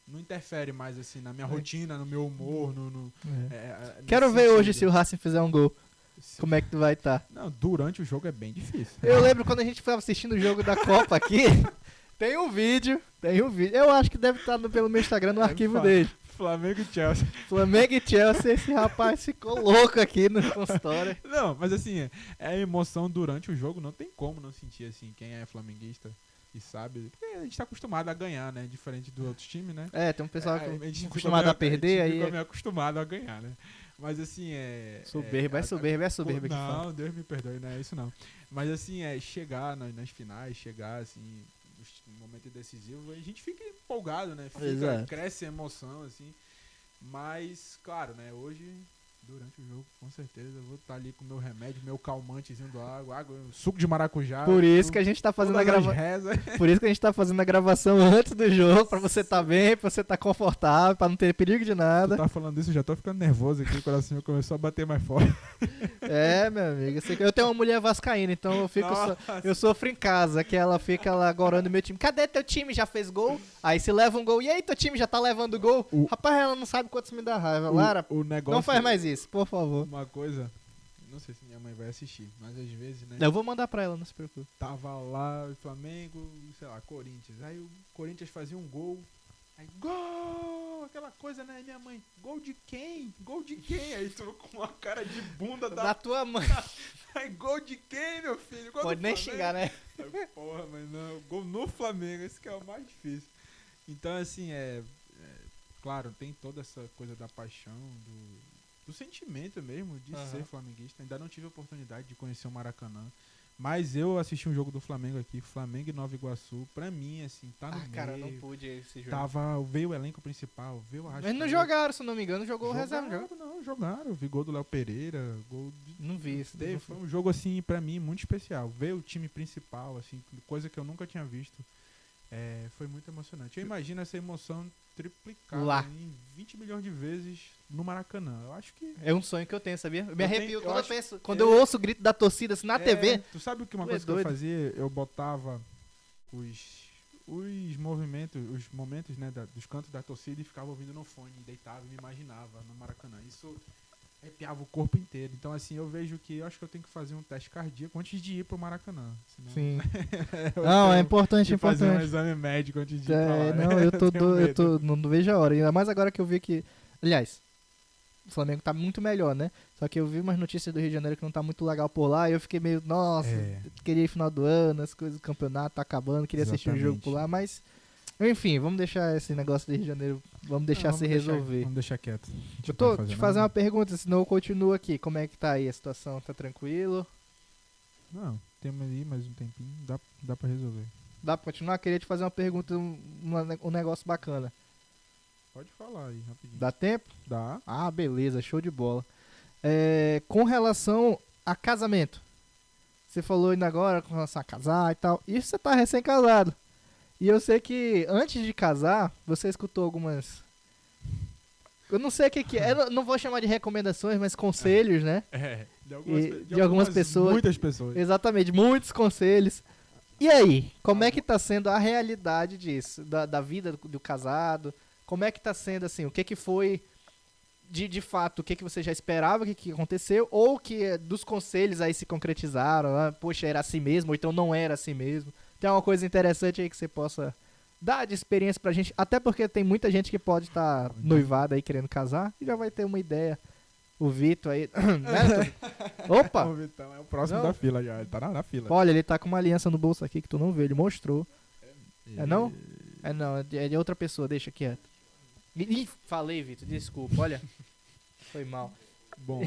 S2: não interfere mais assim na minha rotina, no meu humor,
S1: Quero ver hoje se o Racing fizer um gol. Como é que tu vai estar?
S2: Não, durante o jogo é bem difícil.
S1: Eu lembro quando a gente foi assistindo o jogo da Copa aqui, tem um vídeo, eu acho que deve estar pelo meu Instagram no arquivo dele.
S2: Flamengo e Chelsea.
S1: Flamengo e Chelsea, esse rapaz ficou louco aqui no consultório.
S2: Não, mas assim, é a emoção durante o jogo, não tem como não sentir assim, quem é flamenguista e sabe, porque a gente tá acostumado a ganhar, né, diferente dos outros times, né.
S1: Tem um pessoal acostumado a perder, aí
S2: ficou meio acostumado a ganhar, né. Mas assim,
S1: soberba aqui.
S2: Não, Deus me perdoe, não é isso não. Mas assim, chegar nas finais, chegar assim... no momento decisivo, a gente fica empolgado, né? Cresce a emoção, assim. Mas, claro, né? Hoje, Durante o jogo, com certeza. Eu vou estar ali com meu remédio, meu calmantezinho do água, suco de maracujá.
S1: Por isso que a gente tá fazendo a gravação. Por isso que a gente tá fazendo a gravação antes do jogo, pra você tá bem, pra você tá confortável, pra não ter perigo de nada.
S2: Tu tá falando isso, eu já tô ficando nervoso aqui, o coração começou a bater mais forte.
S1: É, meu amigo, eu tenho uma mulher vascaína, então eu sofro em casa, que ela fica lá agorando meu time. Cadê teu time? Já fez gol? Aí se leva um gol, e aí teu time já tá levando gol? Rapaz, ela não sabe quantos me dá raiva. Lara, não faz mais isso, por favor.
S2: Uma coisa, não sei se minha mãe vai assistir, mas às vezes, né?
S1: Eu vou mandar pra ela, não se preocupe.
S2: Tava lá o Flamengo, sei lá, Corinthians. Aí o Corinthians fazia um gol. Aí, gol! Aquela coisa, né? Minha mãe, gol de quem? Gol de quem? Aí tu com uma cara de bunda
S1: da tua mãe.
S2: Aí, gol de quem, meu filho? Gol
S1: Pode nem xingar, né?
S2: Aí, porra, mas não, gol no Flamengo, esse que é o mais difícil. Então, assim, claro, tem toda essa coisa da paixão, do sentimento mesmo de ser flamenguista. Ainda não tive a oportunidade de conhecer o Maracanã. Mas eu assisti um jogo do Flamengo aqui, Flamengo e Nova Iguaçu. Pra mim, assim, tá no meio.
S1: Cara, não pude esse jogo.
S2: Veio o elenco principal, veio o Arrascaeta.
S1: Eles não jogaram, se não me engano, jogou o reserva.
S2: Não, jogaram. Vi gol do Léo Pereira, gol de...
S1: Não vi isso.
S2: Foi um jogo, assim, pra mim, muito especial. Veio o time principal, assim, coisa que eu nunca tinha visto. Foi muito emocionante. Eu imagino essa emoção triplicada
S1: lá
S2: em 20 milhões de vezes no Maracanã. Eu acho que...
S1: É um sonho que eu tenho, sabia? Eu me arrepio quando eu ouço o grito da torcida assim na TV.
S2: Tu sabe o que uma coisa que eu fazia? Eu botava os momentos, né, dos cantos da torcida e ficava ouvindo no fone, deitava e me imaginava no Maracanã. Isso arrepiava o corpo inteiro. Então, assim, eu vejo que eu acho que eu tenho que fazer um teste cardíaco antes de ir pro Maracanã. Senão...
S1: Sim. Não, é importante,
S2: fazer um exame médico antes de ir pra lá.
S1: Não, não vejo a hora. Ainda mais agora que eu vi que... Aliás, o Flamengo tá muito melhor, né? Só que eu vi umas notícias do Rio de Janeiro que não tá muito legal por lá e eu fiquei meio, nossa, queria ir final do ano, as coisas do campeonato tá acabando, queria assistir um jogo por lá, mas... Enfim, vamos deixar esse negócio do Rio de Janeiro, vamos resolver.
S2: Vamos deixar quieto.
S1: Eu tô te fazer uma pergunta, senão eu continuo aqui. Como é que tá aí a situação? Tá tranquilo?
S2: Não, temos aí mais um tempinho, dá pra resolver.
S1: Dá pra continuar? Queria te fazer uma pergunta, um negócio bacana.
S2: Pode falar aí, rapidinho.
S1: Dá tempo?
S2: Dá.
S1: Ah, beleza, show de bola. Com relação a casamento, você falou ainda agora com relação a casar e tal, e você tá recém-casado. E eu sei que antes de casar, você escutou algumas... Eu não sei o que é, eu não vou chamar de recomendações, mas conselhos, né? De algumas pessoas.
S2: Muitas pessoas.
S1: Exatamente, muitos conselhos. E aí, como é que tá sendo a realidade disso? Da vida do casado? Como é que tá sendo, assim, o que foi... De fato, o que você já esperava, o que aconteceu, ou que dos conselhos aí se concretizaram, poxa, era assim mesmo, ou então não era assim mesmo. Tem alguma coisa interessante aí que você possa dar de experiência pra gente, até porque tem muita gente que pode estar noivada aí querendo casar e já vai ter uma ideia. O Vitor aí... né? Opa!
S2: O Vitão é o próximo da fila já, ele tá na fila.
S1: Olha, ele tá com uma aliança no bolso aqui que tu não vê, ele mostrou. Não? Não, é de outra pessoa, deixa quieto. Ih, falei, Vitor, desculpa, olha. Foi mal.
S2: Bom,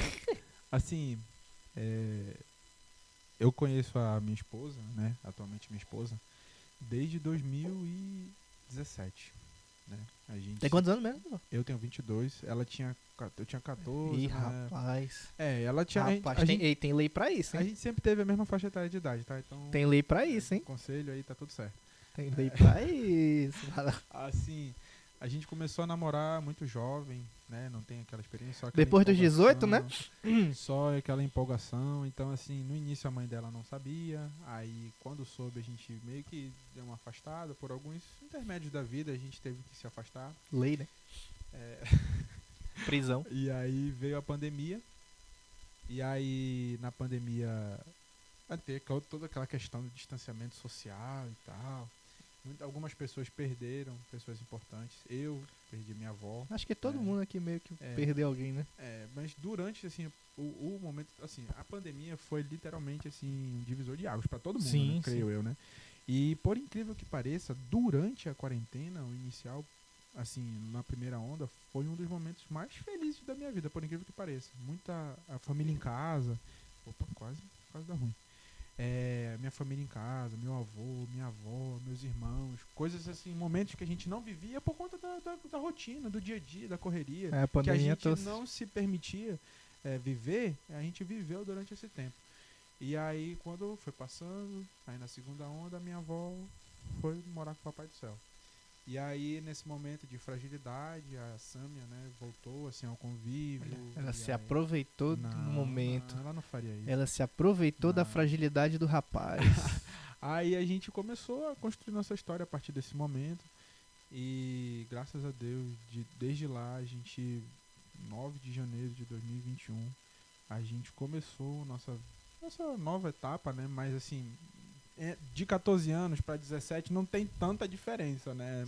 S2: assim, eu conheço a minha esposa, né, atualmente minha esposa, desde 2017, né.
S1: Tem quantos anos mesmo?
S2: Eu tenho 22, eu tinha 14.
S1: Ih,
S2: né?
S1: rapaz.
S2: Ela tinha...
S1: Rapaz, tem lei pra isso, hein?
S2: A gente sempre teve a mesma faixa etária de idade, tá? Então,
S1: tem lei pra isso, hein?
S2: Conselho aí, tá tudo certo.
S1: Tem lei pra isso.
S2: Assim... A gente começou a namorar muito jovem, né? Não tem aquela experiência. Só
S1: depois dos 18, né?
S2: Só aquela empolgação. Então, assim, no início a mãe dela não sabia. Aí, quando soube, a gente meio que deu uma afastada. Por alguns intermédios da vida, a gente teve que se afastar.
S1: Lei, né? Prisão.
S2: E aí veio a pandemia. E aí, na pandemia, vai ter toda aquela questão do distanciamento social e tal. Algumas pessoas perderam pessoas importantes. Eu perdi minha avó.
S1: Acho que todo mundo aqui meio que perdeu alguém, né?
S2: Mas durante, assim, o momento, assim, a pandemia foi literalmente, assim, um divisor de águas pra todo mundo,
S1: sim,
S2: né? Creio eu, né? E por incrível que pareça, durante a quarentena, o inicial, assim, na primeira onda, foi um dos momentos mais felizes da minha vida, por incrível que pareça. A família em casa. Opa, quase dá ruim. Minha família em casa, meu avô, minha avó, meus irmãos, coisas assim, momentos que a gente não vivia por conta da rotina, do dia a dia, da correria, que a gente não se permitia viver, a gente viveu durante esse tempo. E aí, quando foi passando, aí na segunda onda, minha avó foi morar com o Papai do Céu. E aí, nesse momento de fragilidade, a Sâmia, né, voltou assim ao convívio.
S1: Ela se aproveitou do momento.
S2: Não, ela não faria isso.
S1: Ela se aproveitou da fragilidade do rapaz.
S2: Aí a gente começou a construir nossa história a partir desse momento. E graças a Deus, desde lá, a gente, 9 de janeiro de 2021, a gente começou nossa nova etapa, né? Mas assim, de 14 anos para 17 não tem tanta diferença, né?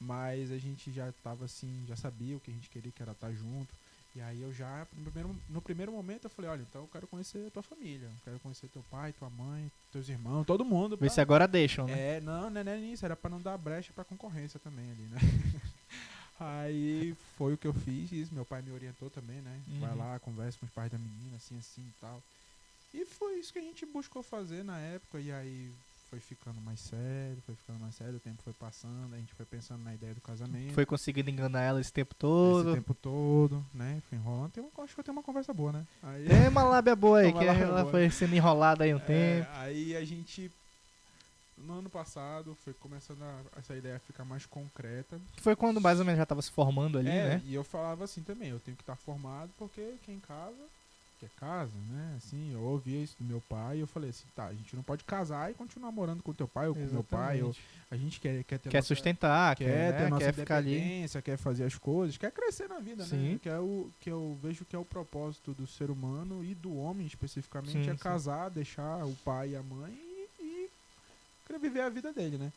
S2: Mas a gente já tava assim, já sabia o que a gente queria, que era estar junto. E aí eu já, no primeiro momento, eu falei, olha, então eu quero conhecer a tua família, eu quero conhecer teu pai, tua mãe, teus irmãos, todo mundo.
S1: Vê se agora deixam, né?
S2: Não é nisso, era pra não dar brecha pra concorrência também ali, né? Aí foi o que eu fiz, isso, meu pai me orientou também, né? Vai lá, conversa com os pais da menina, assim e tal. E foi isso que a gente buscou fazer na época, e aí foi ficando mais sério, o tempo foi passando, a gente foi pensando na ideia do casamento.
S1: Foi conseguindo enganar ela esse tempo todo.
S2: Né? Foi enrolando. Acho que eu tenho uma conversa boa, né? Aí,
S1: tem uma lábia boa aí, que ela foi sendo enrolada aí um tempo.
S2: Aí a gente, no ano passado, foi começando essa ideia a ficar mais concreta.
S1: Que foi quando mais ou menos já tava se formando ali, né?
S2: E eu falava assim também, eu tenho que estar formado, porque quem casa... que é casa, né? Assim, eu ouvia isso do meu pai e eu falei assim, tá, a gente não pode casar e continuar morando com o teu pai ou com o meu pai. A gente quer ter
S1: quer sustentar,
S2: ter nossa
S1: ficar ali,
S2: quer fazer as coisas, quer crescer na vida,
S1: sim,
S2: né? Que eu vejo que é o propósito do ser humano e do homem especificamente, sim, casar, deixar o pai e a mãe e querer viver a vida dele, né?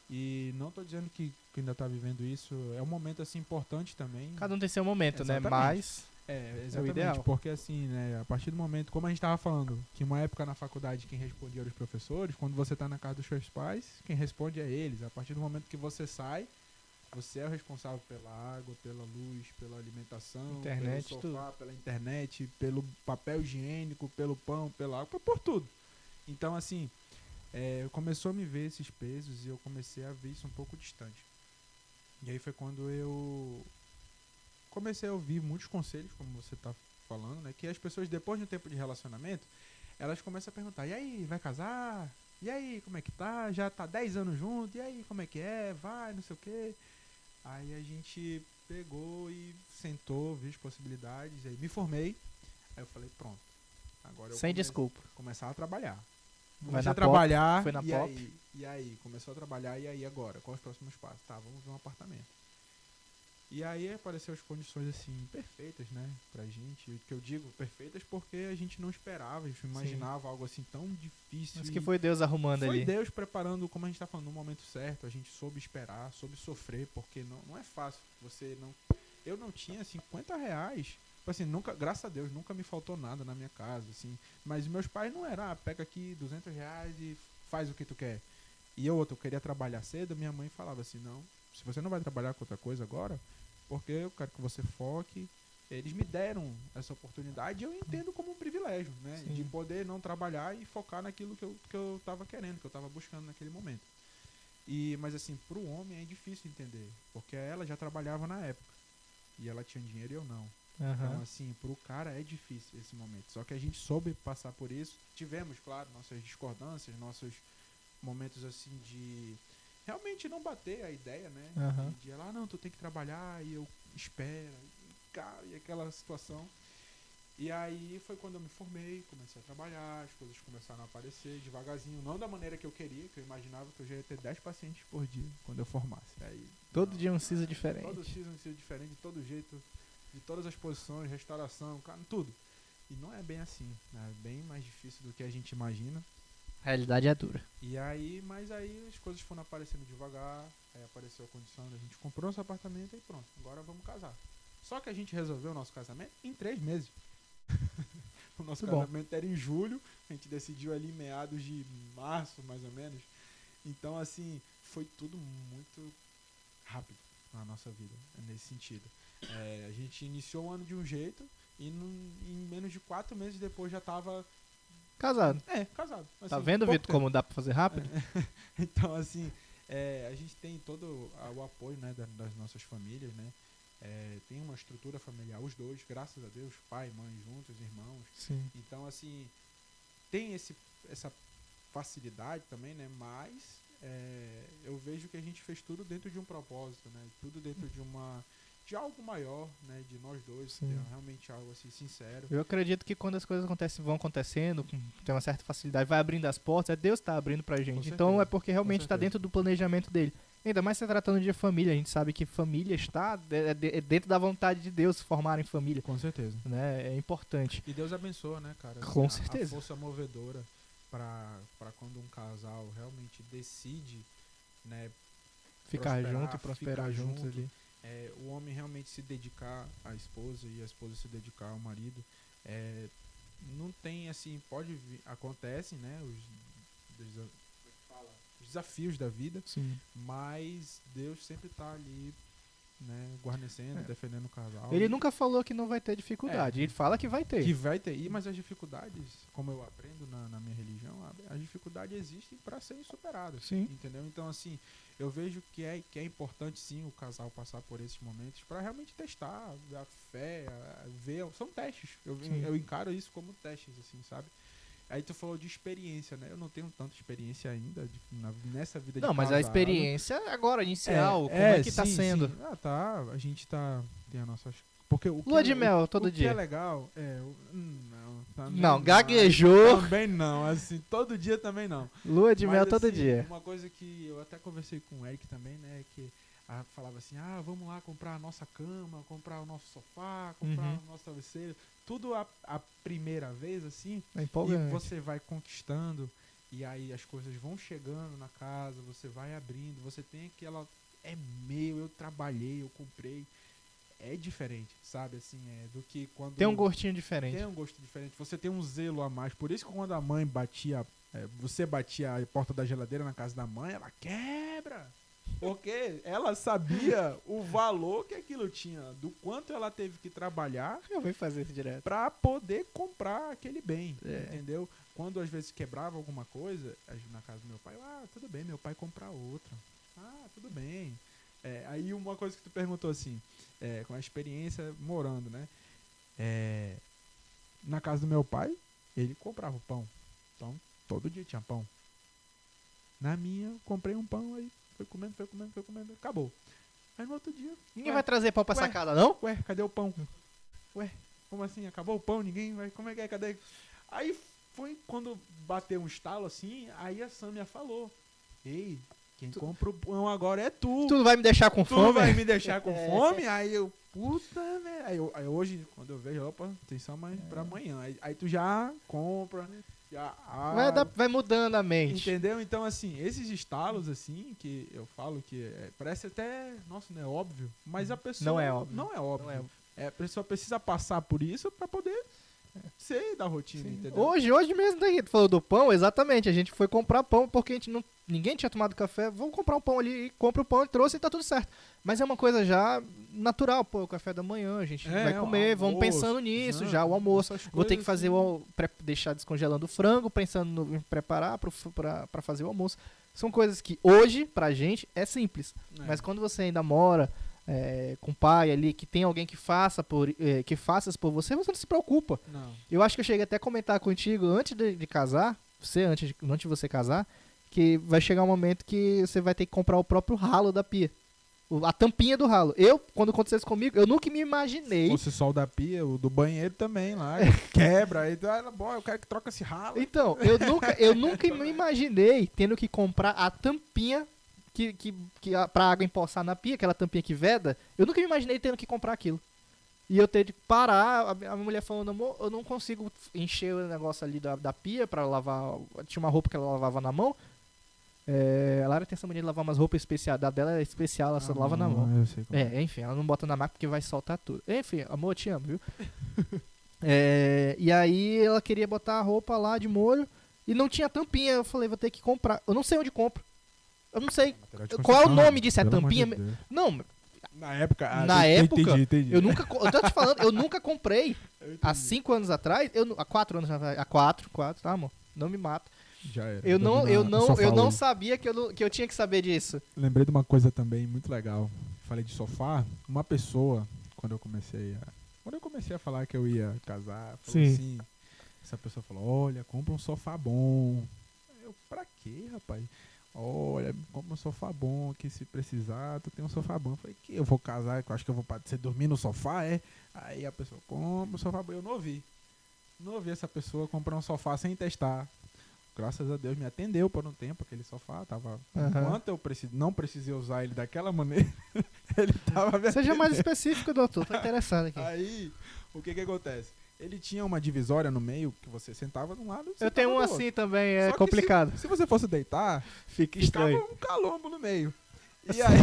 S2: E não tô dizendo que ainda tá vivendo isso, é um momento assim importante também.
S1: Cada um tem seu momento, exatamente, né? Mas
S2: exatamente,
S1: é o ideal.
S2: Porque assim, né, a partir do momento, como a gente tava falando, que uma época na faculdade quem respondia eram os professores, quando você tá na casa dos seus pais, quem responde é eles. A partir do momento que você sai, você é o responsável pela água, pela luz, pela alimentação,
S1: internet,
S2: pelo sofá, pela internet, pelo papel higiênico, pelo pão, pela água, por tudo. Então, assim, começou a me ver esses pesos e eu comecei a ver isso um pouco distante. E aí foi quando eu comecei a ouvir muitos conselhos, como você tá falando, né? Que as pessoas, depois de um tempo de relacionamento, elas começam a perguntar, e aí, vai casar? E aí, como é que tá? Já tá 10 anos junto, e aí, como é que é? Vai, não sei o quê. Aí a gente pegou e sentou, viu as possibilidades, aí me formei. Aí eu falei, pronto. Agora eu
S1: desculpa.
S2: Começar a trabalhar.
S1: Comecei a trabalhar,
S2: foi na pop. E aí, começou a trabalhar, e aí agora? Quais os próximos passos? Tá, vamos ver um apartamento. E aí apareceu as condições assim, perfeitas, né, pra gente. O que eu digo, perfeitas porque a gente não esperava, a gente imaginava, sim, algo assim tão difícil.
S1: Mas que foi Deus arrumando ali.
S2: Foi Deus preparando, como a gente tá falando, no momento certo. A gente soube esperar, soube sofrer, porque não é fácil. Eu não tinha R$50. Assim, nunca, graças a Deus, nunca me faltou nada na minha casa, assim. Mas meus pais não eram, pega aqui R$200 e faz o que tu quer. E eu queria trabalhar cedo, minha mãe falava assim, não, se você não vai trabalhar com outra coisa agora, porque eu quero que você foque. Eles me deram essa oportunidade e eu entendo como um privilégio, né? Sim. De poder não trabalhar e focar naquilo que eu tava querendo, que eu tava buscando naquele momento. Mas assim, pro homem é difícil entender, porque ela já trabalhava na época e ela tinha dinheiro e eu não. Uhum. Então assim, pro cara é difícil esse momento. Só que a gente soube passar por isso. Tivemos, claro, nossas discordâncias, nossos momentos assim de realmente não bater a ideia, né? Uhum. De ela, não, tu tem que trabalhar e eu espero, e aquela situação. E aí foi quando eu me formei, comecei a trabalhar, as coisas começaram a aparecer devagarzinho, não da maneira que eu queria, que eu imaginava que eu já ia ter 10 pacientes por dia quando eu formasse. Aí,
S1: todo dia um siso diferente.
S2: Todo dia um siso diferente, de todo jeito, de todas as posições, restauração, cara, tudo. E não é bem assim, né? É bem mais difícil do que a gente imagina.
S1: A realidade é dura.
S2: Mas aí as coisas foram aparecendo devagar, aí apareceu a condição da gente comprou nosso apartamento e pronto, agora vamos casar. Só que a gente resolveu o nosso casamento em 3 meses. O nosso casamento era em julho, a gente decidiu ali em meados de março, mais ou menos. Então, assim, foi tudo muito rápido na nossa vida, nesse sentido. A gente iniciou o ano de um jeito e em menos de 4 meses depois já estava
S1: casado.
S2: Casado. Assim,
S1: tá vendo, Vitor, como dá pra fazer rápido?
S2: Então, assim, a gente tem todo o apoio, né, das nossas famílias, né? tem uma estrutura familiar, os dois, graças a Deus, pai, mãe juntos, irmãos.
S1: Sim.
S2: Então, assim, tem essa facilidade também, né? Mas eu vejo que a gente fez tudo dentro de um propósito, né? Tudo dentro de algo maior, né? De nós dois,
S1: Sim.
S2: é realmente algo assim sincero.
S1: Eu acredito que quando as coisas vão acontecendo, tem uma certa facilidade, vai abrindo as portas, Deus tá abrindo pra gente. Então é porque realmente tá dentro do planejamento dele. Ainda mais se tratando de família, a gente sabe que família está dentro da vontade de Deus formarem família.
S2: Com certeza.
S1: Né? É importante.
S2: E Deus abençoa, né, cara? Assim,
S1: Com certeza.
S2: A força movedora para quando um casal realmente decide, né,
S1: ficar junto e prosperar juntos ali.
S2: O homem realmente se dedicar à esposa e a esposa se dedicar ao marido. Não tem assim, acontecem, né, os desafios da vida.
S1: Sim.
S2: Mas Deus sempre tá ali, né, guarnecendo, defendendo o casal.
S1: Ele nunca falou que não vai ter dificuldade, ele fala que vai ter.
S2: Que vai ter, mas as dificuldades, como eu aprendo na minha religião, as dificuldades existem para serem superadas.
S1: Sim.
S2: Entendeu? Então, assim, eu vejo que é importante sim o casal passar por esses momentos para realmente testar a fé, ver. São testes. Eu encaro isso como testes, assim, sabe? Aí tu falou de experiência, né? Eu não tenho tanta experiência ainda nessa vida de casado.
S1: Não, mas a experiência agora, inicial, como é que tá sendo?
S2: Sim. Tá. A gente tem a nossa... Porque
S1: Lua de mel todo dia.
S2: O que é legal
S1: não, gaguejou.
S2: Também não, assim, todo dia também não.
S1: Lua de mel
S2: assim,
S1: todo dia.
S2: Uma coisa que eu até conversei com o Eric também, né? Que falava assim, vamos lá comprar a nossa cama, comprar o nosso sofá, comprar o nosso travesseiro. Tudo a primeira vez, assim.
S1: É empolgante.
S2: E você vai conquistando, e aí as coisas vão chegando na casa, você vai abrindo, você tem aquela... É meu, eu trabalhei, eu comprei. É diferente, sabe? Assim, do que quando...
S1: Tem um gostinho diferente.
S2: Tem um gosto diferente. Você tem um zelo a mais. Por isso que quando a mãe você batia a porta da geladeira na casa da mãe, ela quebra. Porque ela sabia o valor que aquilo tinha, do quanto ela teve que trabalhar.
S1: Eu vou fazer isso direto.
S2: Pra poder comprar aquele bem, entendeu? Quando às vezes quebrava alguma coisa, na casa do meu pai, tudo bem, meu pai comprar outra. Tudo bem. Aí uma coisa que tu perguntou assim, com a experiência morando, né? Na casa do meu pai, ele comprava o pão. Então, todo dia tinha pão. Na minha, comprei um pão, aí foi comendo, acabou. Aí no outro dia...
S1: Ninguém vai trazer pão pra sacada, não?
S2: Ué, cadê o pão? Ué, como assim? Acabou o pão? Ninguém vai... Como é que é? Cadê? Aí foi quando bateu um estalo assim, aí a Sâmia falou, ei... Quem compra o pão agora é tu.
S1: Tu vai me deixar com fome?
S2: Tu vai me deixar com fome? Aí eu, puta, velho. Aí hoje, quando eu vejo, opa, tem só mais pra amanhã. Aí tu já compra, já...
S1: Vai mudando a mente.
S2: Entendeu? Então, assim, esses estalos, assim, que eu falo que parece até, nossa, não é óbvio, mas a pessoa...
S1: Não é óbvio.
S2: Não é óbvio. A pessoa precisa passar por isso pra poder... sei da rotina, entendeu?
S1: Hoje mesmo, daí, tu falou do pão, exatamente, a gente foi comprar pão porque ninguém tinha tomado café, vamos comprar um pão ali, e compra o pão e trouxe e tá tudo certo. Mas é uma coisa já natural, o café da manhã, a gente vai comer, almoço, vamos pensando nisso, já o almoço, vou ter que fazer deixar descongelando o frango, pensando em preparar pra fazer o almoço. São coisas que hoje, pra gente, é simples, mas quando você ainda mora... com o pai ali, que tem alguém que faça por você não se preocupa.
S2: Não.
S1: Eu acho que eu cheguei até a comentar contigo antes de casar, antes de você casar, que vai chegar um momento que você vai ter que comprar o próprio ralo da pia. A tampinha do ralo. Quando aconteceu isso comigo, eu nunca me imaginei.
S2: Se fosse só o da pia, o do banheiro também lá, quebra. Aí eu quero que troque esse ralo.
S1: Então, eu nunca me imaginei tendo que comprar a tampinha que pra água empoçar na pia, aquela tampinha que veda, eu nunca me imaginei tendo que comprar aquilo. E eu ter de parar, a mulher falando, amor, eu não consigo encher o negócio ali da pia pra lavar, tinha uma roupa que ela lavava na mão, a Lara tem essa mania de lavar umas roupas especiais, da dela é especial, ela só lava na mão.
S2: Eu sei como
S1: enfim, ela não bota na máquina porque vai soltar tudo. Enfim, amor, eu te amo, viu? E aí ela queria botar a roupa lá de molho e não tinha tampinha, eu falei, vou ter que comprar, eu não sei onde compro. Eu não sei qual é o nome disso, é tampinha? Não.
S2: Na época,
S1: entendi. Eu tô te falando, eu nunca comprei. Há 5 anos atrás, há 4 anos atrás, há 4, tá, amor? Não me mata.
S2: Já era.
S1: Eu não sabia que eu tinha que saber disso.
S2: Lembrei de uma coisa também muito legal. falei de sofá, uma pessoa, quando eu comecei a falar que eu ia casar, falou
S1: Sim.
S2: assim, essa pessoa falou, olha, compra um sofá bom. Eu, pra quê, rapaz? Olha, compra um sofá bom, que se precisar, tu tem um sofá bom. Eu falei, que eu vou casar, que eu acho que eu vou você dormir no sofá, é? Aí a pessoa, compra um sofá bom. Eu não ouvi. Não ouvi essa pessoa comprar um sofá sem testar. Graças a Deus me atendeu por um tempo aquele sofá. Tava, enquanto eu não precisei usar ele daquela maneira, ele tava me
S1: Seja mais
S2: atendendo.
S1: específico, doutor. Tô interessado aqui.
S2: Aí, o que acontece? Ele tinha uma divisória no meio que você sentava de um lado e
S1: Eu tenho um
S2: do outro.
S1: assim também, é
S2: Só que
S1: complicado.
S2: Se você fosse deitar,
S1: Fica
S2: ficava
S1: estranho.
S2: um calombo no meio. E aí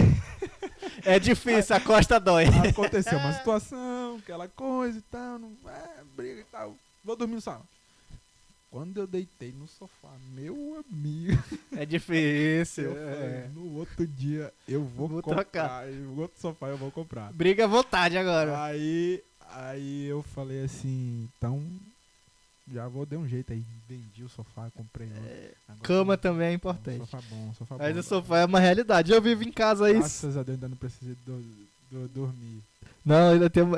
S1: É difícil, a costa dói.
S2: aconteceu uma situação, aquela coisa e tal, briga e tal. Vou dormir no salão. Quando eu deitei no sofá, meu amigo,
S1: É difícil.
S2: eu falei, no outro dia eu vou
S1: trocar.
S2: comprar. O outro sofá eu vou comprar.
S1: Briga à vontade agora.
S2: Aí eu falei assim, então já vou dar um jeito aí. Vendi o sofá, comprei outro. Agora
S1: Cama
S2: eu-
S1: também é importante.
S2: Sofá bom, sofá bom.
S1: Mas o sofá é uma realidade. Eu vivo em casa isso.
S2: Graças a Deus ainda não precisei dormir.
S1: Não, eu tenho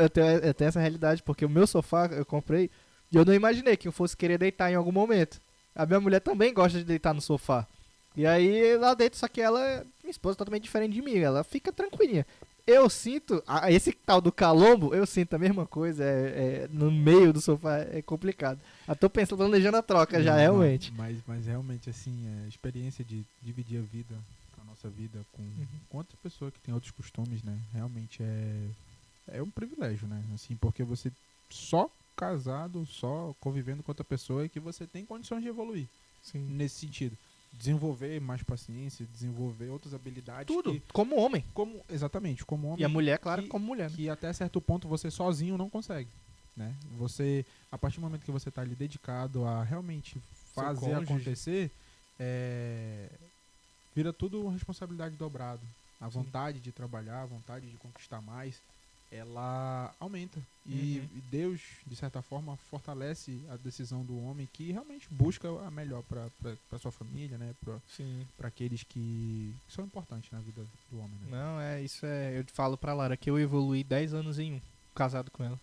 S1: essa realidade, porque o meu sofá eu comprei e eu não imaginei que eu fosse querer deitar em algum momento. A minha mulher também gosta de deitar no sofá. E aí lá dentro, só que ela, minha esposa, é totalmente diferente de mim. Ela fica tranquilinha. Eu sinto, esse tal do calombo, eu sinto a mesma coisa. No meio do sofá é complicado. Eu tô pensando, planejando a troca já,
S2: Não,
S1: realmente.
S2: Mas realmente, assim, a experiência de dividir a vida, a nossa vida com outra pessoa que tem outros costumes, né? Realmente é um privilégio, né? Assim, porque você só casado, só convivendo com outra pessoa é que você tem condições de evoluir.
S1: Sim.
S2: Nesse sentido. Desenvolver mais paciência, desenvolver outras habilidades.
S1: Tudo, como homem.
S2: Exatamente, como homem.
S1: E a mulher, claro,
S2: que-
S1: como mulher. Né?
S2: Que até certo ponto você sozinho não consegue, né? Você, a partir do momento que você está ali dedicado a realmente fazer
S1: cônjuge.
S2: acontecer, vira tudo responsabilidade dobrada. A vontade de trabalhar, a vontade de conquistar mais, ela aumenta. E Deus, de certa forma, fortalece a decisão do homem que realmente busca a melhor para sua família, né?
S1: Sim.
S2: Para aqueles que são importantes na vida do homem, né?
S1: Não, eu falo pra Lara que eu evoluí 10 anos em um, casado com ela.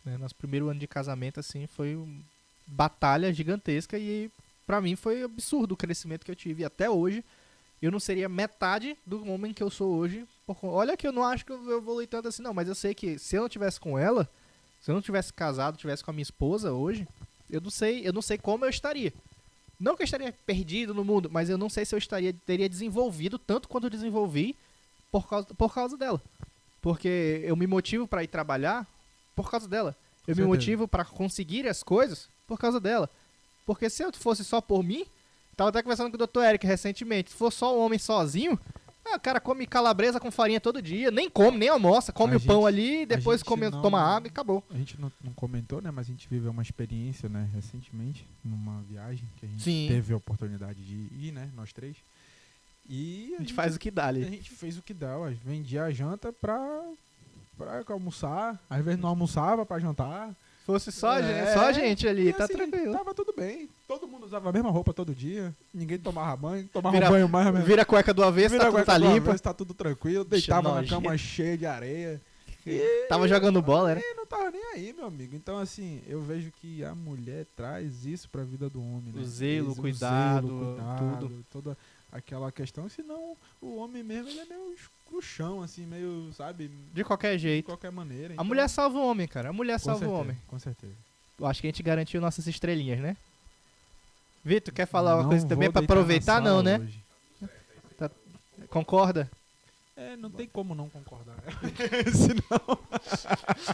S1: Né? Nosso primeiro ano de casamento, assim, foi uma batalha gigantesca e pra mim foi absurdo o crescimento que eu tive. E até hoje, eu não seria metade do homem que eu sou hoje. Olha que eu não acho que eu evolui tanto assim, não, mas eu sei que se eu não tivesse com ela, se eu não tivesse casado, tivesse com a minha esposa hoje, eu não sei como eu estaria. Não que eu estaria perdido no mundo, mas eu não sei se eu teria desenvolvido tanto quanto eu desenvolvi por causa dela. Porque eu me motivo pra ir trabalhar por causa dela. Eu me
S2: certeza.
S1: motivo pra conseguir as coisas por causa dela. Porque se eu fosse só por mim, tava até conversando com o Dr. Eric recentemente, se for só um homem sozinho, o cara come calabresa com farinha todo dia, nem come, nem almoça, come
S2: A
S1: o pão
S2: gente-
S1: ali, depois toma água e acabou.
S2: A gente não comentou, né? Mas a gente viveu uma experiência, né? Recentemente, numa viagem que a gente
S1: Sim.
S2: teve a oportunidade de ir, né? Nós três. E
S1: A gente faz o que dá
S2: a
S1: ali.
S2: gente fez o que dá, ó. Vendia a janta pra almoçar. Às vezes não almoçava pra jantar.
S1: Se fosse só,
S2: É,
S1: só a gente ali,
S2: E
S1: tá
S2: assim,
S1: tranquilo.
S2: Tava tudo bem. Todo mundo usava a mesma roupa todo dia. Ninguém tomava banho. Tomava
S1: Vira-
S2: um banho mais mesmo.
S1: Vira a cueca do avesso,
S2: Vira
S1: tá
S2: a
S1: tudo
S2: cueca
S1: tá
S2: do
S1: limpa.
S2: avesso, tá tudo tranquilo. Deitava na
S1: nojento.
S2: cama cheia de areia.
S1: Tava jogando bola, né?
S2: E não tava nem aí, meu amigo. Então, assim, eu vejo que a mulher traz isso pra vida do homem, né?
S1: O zelo,
S2: Traz
S1: o cuidado,
S2: cuidado, toda aquela questão. Senão, o homem mesmo, ele é meio cruchão, assim, meio, sabe?
S1: De qualquer
S2: De
S1: jeito.
S2: qualquer maneira.
S1: A mulher salva o homem, cara. A mulher salva o homem.
S2: Com certeza.
S1: Eu acho que a gente garantiu nossas estrelinhas, né? Vitor, quer falar uma
S2: Não
S1: coisa também
S2: vou
S1: pra
S2: deitar na
S1: aproveitar, não,
S2: sala
S1: né?
S2: hoje.
S1: Concorda?
S2: Não tem como não concordar.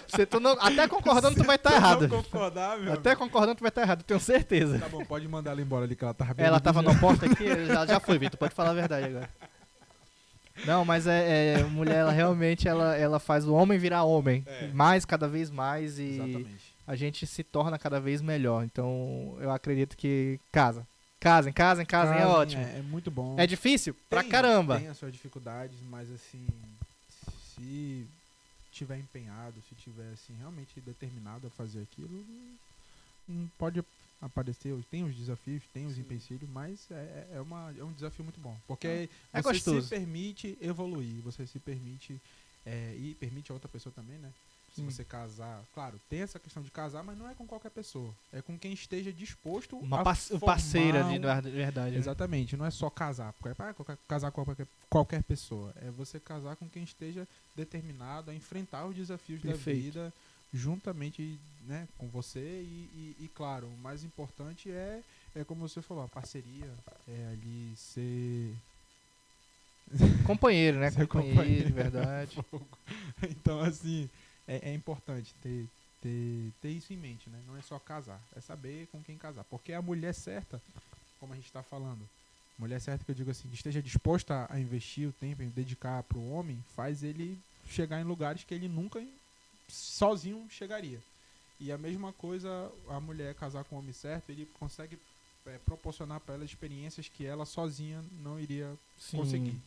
S1: Se tu não, até concordando, tu vai estar
S2: Se eu
S1: errado.
S2: não concordar, meu
S1: Até concordando, tu vai estar errado, tenho certeza.
S2: Tá bom, pode mandar ela embora ali, que ela tava bem.
S1: Ela tava na porta aqui, já foi, Vitor, pode falar a verdade agora. Não, mas mulher, ela realmente, ela faz o homem virar homem. Mais, cada vez mais, e
S2: Exatamente.
S1: a gente se torna cada vez melhor. Então, eu acredito que casem, é ótimo.
S2: É muito bom.
S1: É difícil? Pra caramba.
S2: Tem as suas dificuldades, mas assim, se tiver empenhado, se tiver assim, realmente determinado a fazer aquilo, não pode aparecer, tem os desafios, tem os empecilhos, mas é um desafio muito bom. Porque
S1: É
S2: você
S1: gostoso.
S2: se permite evoluir, você se permite e permite a outra pessoa também, né? Se você casar, claro, tem essa questão de casar, mas não é com qualquer pessoa. É com quem esteja disposto a formar
S1: parceira de verdade.
S2: Exatamente, não é só casar. Porque casar com qualquer pessoa. É você casar com quem esteja determinado a enfrentar os desafios da vida juntamente, né, com você. E claro, o mais importante é como você falou, a parceria. É ali ser...
S1: Companheiro, né?
S2: Ser
S1: companheiro, de verdade.
S2: Então, assim, é importante ter isso em mente, né? Não é só casar, é saber com quem casar. Porque a mulher certa, como a gente está falando, mulher certa que eu digo assim, que esteja disposta a investir o tempo, em dedicar para o homem, faz ele chegar em lugares que ele nunca sozinho chegaria. E a mesma coisa, a mulher casar com o homem certo, ele consegue proporcionar para ela experiências que ela sozinha não iria conseguir.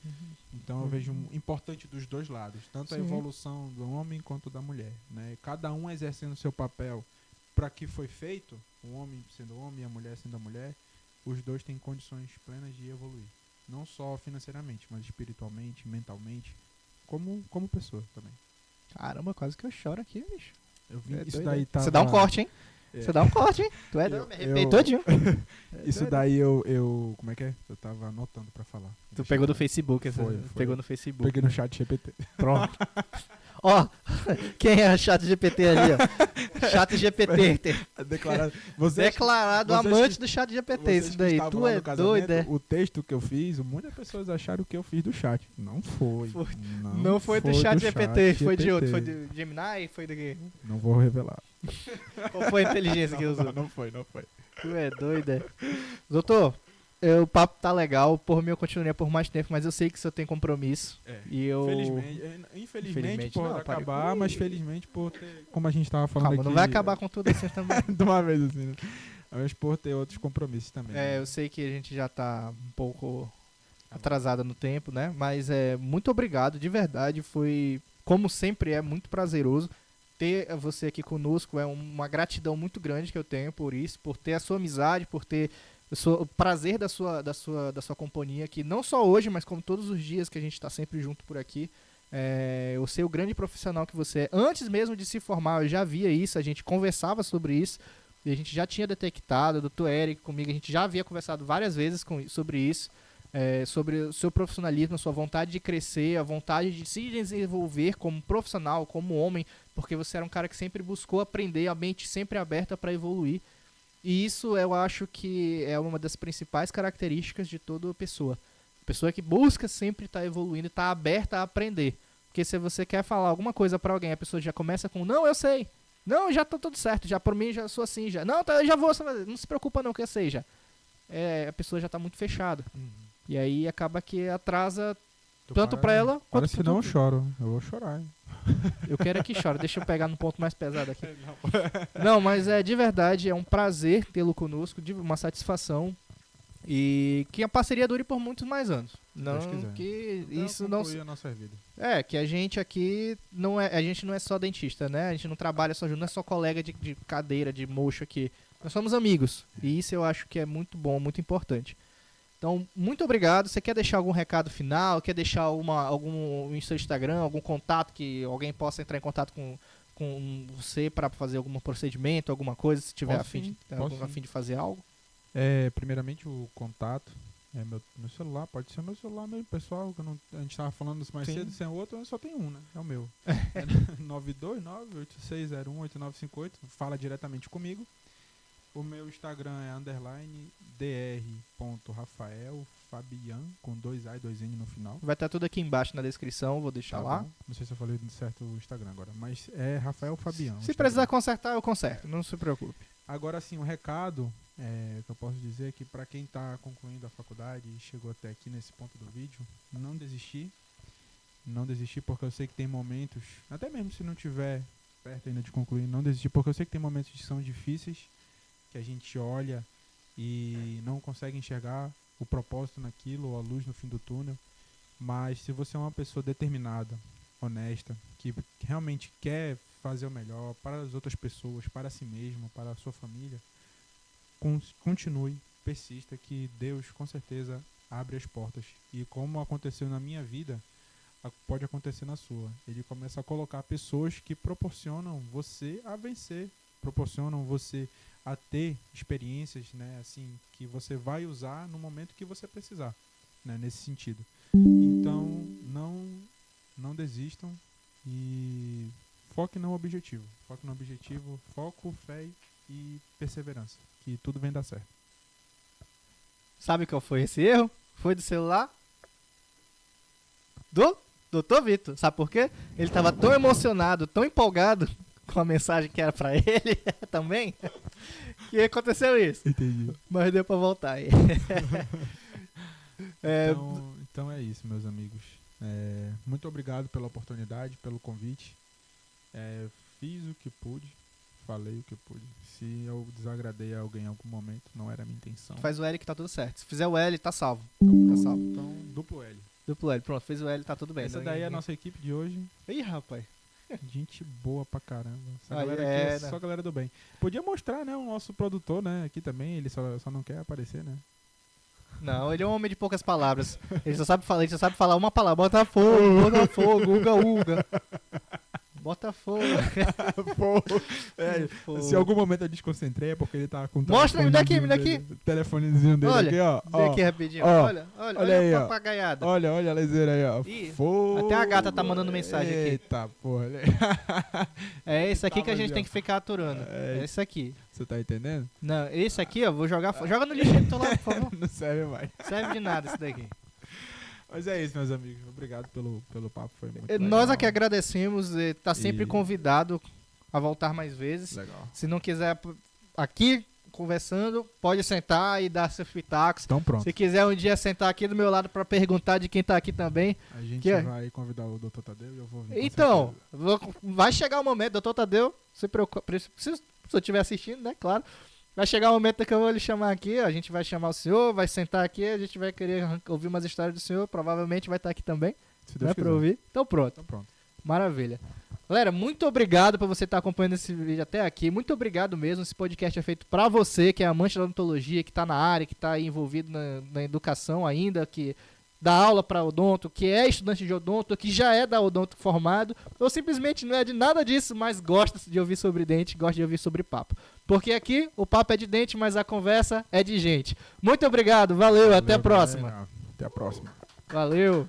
S2: Então eu vejo importante dos dois lados, tanto a evolução do homem quanto da mulher, né? Cada um exercendo seu papel para que foi feito, o homem sendo homem e a mulher sendo a mulher, os dois têm condições plenas de evoluir, não só financeiramente, mas espiritualmente, mentalmente, como pessoa também.
S1: Caramba, quase que eu choro aqui, bicho.
S2: Eu vi isso daí.
S1: Você dá um corte, hein? Você dá um corte, hein? Tu é doido, me arrepiei todinho.
S2: Isso daí eu... Como é que é? Eu tava anotando pra falar.
S1: Tu pegou do Facebook.
S2: Foi.
S1: Pegou no Facebook.
S2: Peguei no chat GPT.
S1: Pronto. Ó, quem é o chat GPT ali, ó? Chat GPT. Declarado amante do chat GPT, isso daí. Tu é doido, é?
S2: O texto que eu fiz, muitas pessoas acharam que eu fiz do chat. Não foi.
S1: Não foi do chat GPT, foi de outro. Foi do Gemini? Foi do quê?
S2: Não vou revelar.
S1: Qual foi a inteligência que usou?
S2: Não foi.
S1: Tu é doido, é? Doutor, o papo tá legal, por mim eu continuaria por mais tempo, mas eu sei que você tem compromisso. E eu...
S2: Infelizmente por acabar, mas felizmente por ter, como a gente tava falando aqui...
S1: Não vai acabar com tudo assim também.
S2: De uma vez assim, né? Mas por ter outros compromissos também.
S1: Eu sei que a gente já tá um pouco atrasada no tempo, né? Mas muito obrigado, de verdade, foi, como sempre, é muito prazeroso ter você aqui conosco, é uma gratidão muito grande que eu tenho por isso, por ter a sua amizade, por ter o prazer da sua companhia aqui, não só hoje, mas como todos os dias que a gente está sempre junto por aqui. Eu sei o grande profissional que você é. Antes mesmo de se formar, eu já via isso, a gente conversava sobre isso, e a gente já tinha detectado, o Dr. Eric comigo, a gente já havia conversado várias vezes sobre isso, sobre o seu profissionalismo, a sua vontade de crescer, a vontade de se desenvolver como profissional, como homem, porque você era um cara que sempre buscou aprender, a mente sempre aberta para evoluir. E isso eu acho que é uma das principais características de toda pessoa. Pessoa que busca sempre estar evoluindo e estar aberta a aprender. Porque se você quer falar alguma coisa para alguém, a pessoa já começa com, não, eu sei. Não, já tá tudo certo, já por mim já sou assim, já. Não, eu já vou, não se preocupa não que eu sei já. A pessoa já tá muito fechada. E aí acaba que atrasa tanto pra ela quanto
S2: pra não eu choro. Eu vou chorar, hein?
S1: Eu quero é que chore. Deixa eu pegar no ponto mais pesado aqui. Não, mas de verdade, é um prazer tê-lo conosco, uma satisfação. E que a parceria dure por muitos mais anos. Não que isso não
S2: a nossa vida.
S1: Que a gente aqui a gente não é só dentista, né? A gente não trabalha só junto, não é só colega de cadeira, de mocho aqui. Nós somos amigos. E isso eu acho que é muito bom, muito importante. Então, muito obrigado. Você quer deixar algum recado final? Quer deixar algum em seu Instagram, algum contato que alguém possa entrar em contato com você para fazer algum procedimento, alguma coisa, se tiver a fim de fazer algo?
S2: Primeiramente o contato. Meu celular, pode ser meu celular mesmo, pessoal. A gente estava falando mais cedo, sem outro, só tem um, né? É o meu. 929-8601-8958. Fala diretamente comigo. O meu Instagram é _dr.rafaelfabian, com 2A e 2N no final.
S1: Vai estar tudo aqui embaixo na descrição, vou deixar lá.
S2: Bom. Não sei se eu falei certo o Instagram agora, mas é Rafael Fabian.
S1: Se precisar consertar, eu conserto, não se preocupe.
S2: Agora sim, um recado que eu posso dizer que para quem está concluindo a faculdade e chegou até aqui nesse ponto do vídeo, não desistir. Não desistir porque eu sei que tem momentos, até mesmo se não tiver perto ainda de concluir, não desistir porque eu sei que tem momentos que são difíceis, que a gente olha e não consegue enxergar o propósito naquilo, ou a luz no fim do túnel. Mas se você é uma pessoa determinada, honesta, que realmente quer fazer o melhor para as outras pessoas, para si mesmo, para a sua família, continue, persista, que Deus com certeza abre as portas. E como aconteceu na minha vida, pode acontecer na sua. Ele começa a colocar pessoas que proporcionam você a vencer, proporcionam você a ter experiências, né, assim, que você vai usar no momento que você precisar, né, nesse sentido. Então, não desistam e foque no objetivo. Foque no objetivo, foco, fé e perseverança, que tudo vem dar certo.
S1: Sabe qual foi esse erro? Foi do celular do Dr. Vitor. Sabe por quê? Ele estava tão emocionado, tão empolgado com a mensagem que era pra ele também, que aconteceu isso.
S2: Entendi.
S1: Mas deu pra voltar aí.
S2: Então é isso, meus amigos. Muito obrigado pela oportunidade, pelo convite. Fiz o que pude, falei o que pude. Se eu desagradei a alguém em algum momento, não era a minha intenção.
S1: Faz o L que tá tudo certo. Se fizer o L, tá salvo.
S2: Tá salvo. Então, duplo L.
S1: Duplo L, pronto, fez o L, tá tudo bem.
S2: Essa daí é a nossa equipe de hoje.
S1: Ih, rapaz.
S2: Gente boa pra caramba. Essa
S1: Aí,
S2: galera aqui é só galera do bem. Podia mostrar, né, o nosso produtor, né, aqui também. Ele só não quer aparecer, né?
S1: Não, ele é um homem de poucas palavras. Ele só sabe falar uma palavra. Botafogo, uga. Botafogo.
S2: Se em algum momento eu desconcentrei é porque ele tá com o
S1: Mostra, me dá aqui.
S2: telefonezinho dele
S1: Olha,
S2: aqui, ó.
S1: Vem aqui rapidinho.
S2: Ó,
S1: Olha
S2: aí,
S1: a
S2: ó.
S1: papagaiada.
S2: Olha a leseira aí, ó.
S1: Ih,
S2: Fogo.
S1: até a gata tá mandando mensagem aqui.
S2: Eita, porra.
S1: É esse aqui que a
S2: Tava
S1: gente
S2: ali,
S1: tem
S2: ó.
S1: que ficar aturando. É esse aqui.
S2: Você tá entendendo?
S1: Não, esse aqui, ó, vou jogar. Joga no lixo do teu lado, por favor.
S2: Não serve mais.
S1: Serve de nada esse daqui.
S2: Mas é isso, meus amigos. Obrigado pelo papo. Foi muito legal.
S1: Nós aqui agradecemos. Tá sempre convidado a voltar mais vezes.
S2: Legal.
S1: Se não quiser aqui conversando, pode sentar e dar seus pitacos.
S2: Então pronto.
S1: Se quiser um dia sentar aqui do meu lado pra perguntar de quem tá aqui também.
S2: A gente vai convidar o Dr. Tadeu e eu vou vir.
S1: Então, vai chegar o momento, Dr. Tadeu, se preocupe, se eu estiver assistindo, né, claro. Vai chegar o momento que eu vou lhe chamar aqui, a gente vai chamar o senhor, vai sentar aqui, a gente vai querer ouvir umas histórias do senhor, provavelmente vai estar aqui também,
S2: Se Deus
S1: né, pra ouvir. Então pronto. Maravilha. Galera, muito obrigado por você estar acompanhando esse vídeo até aqui. Muito obrigado mesmo. Esse podcast é feito pra você, que é amante da odontologia, que tá na área, que tá aí envolvido na educação ainda, que dá aula pra odonto, que é estudante de odonto, que já é da odonto formado, ou simplesmente não é de nada disso, mas gosta de ouvir sobre dente, gosta de ouvir sobre papo. Porque aqui o papo é de dente, mas a conversa é de gente. Muito obrigado, valeu até a próxima.
S2: Até a próxima.
S1: Valeu.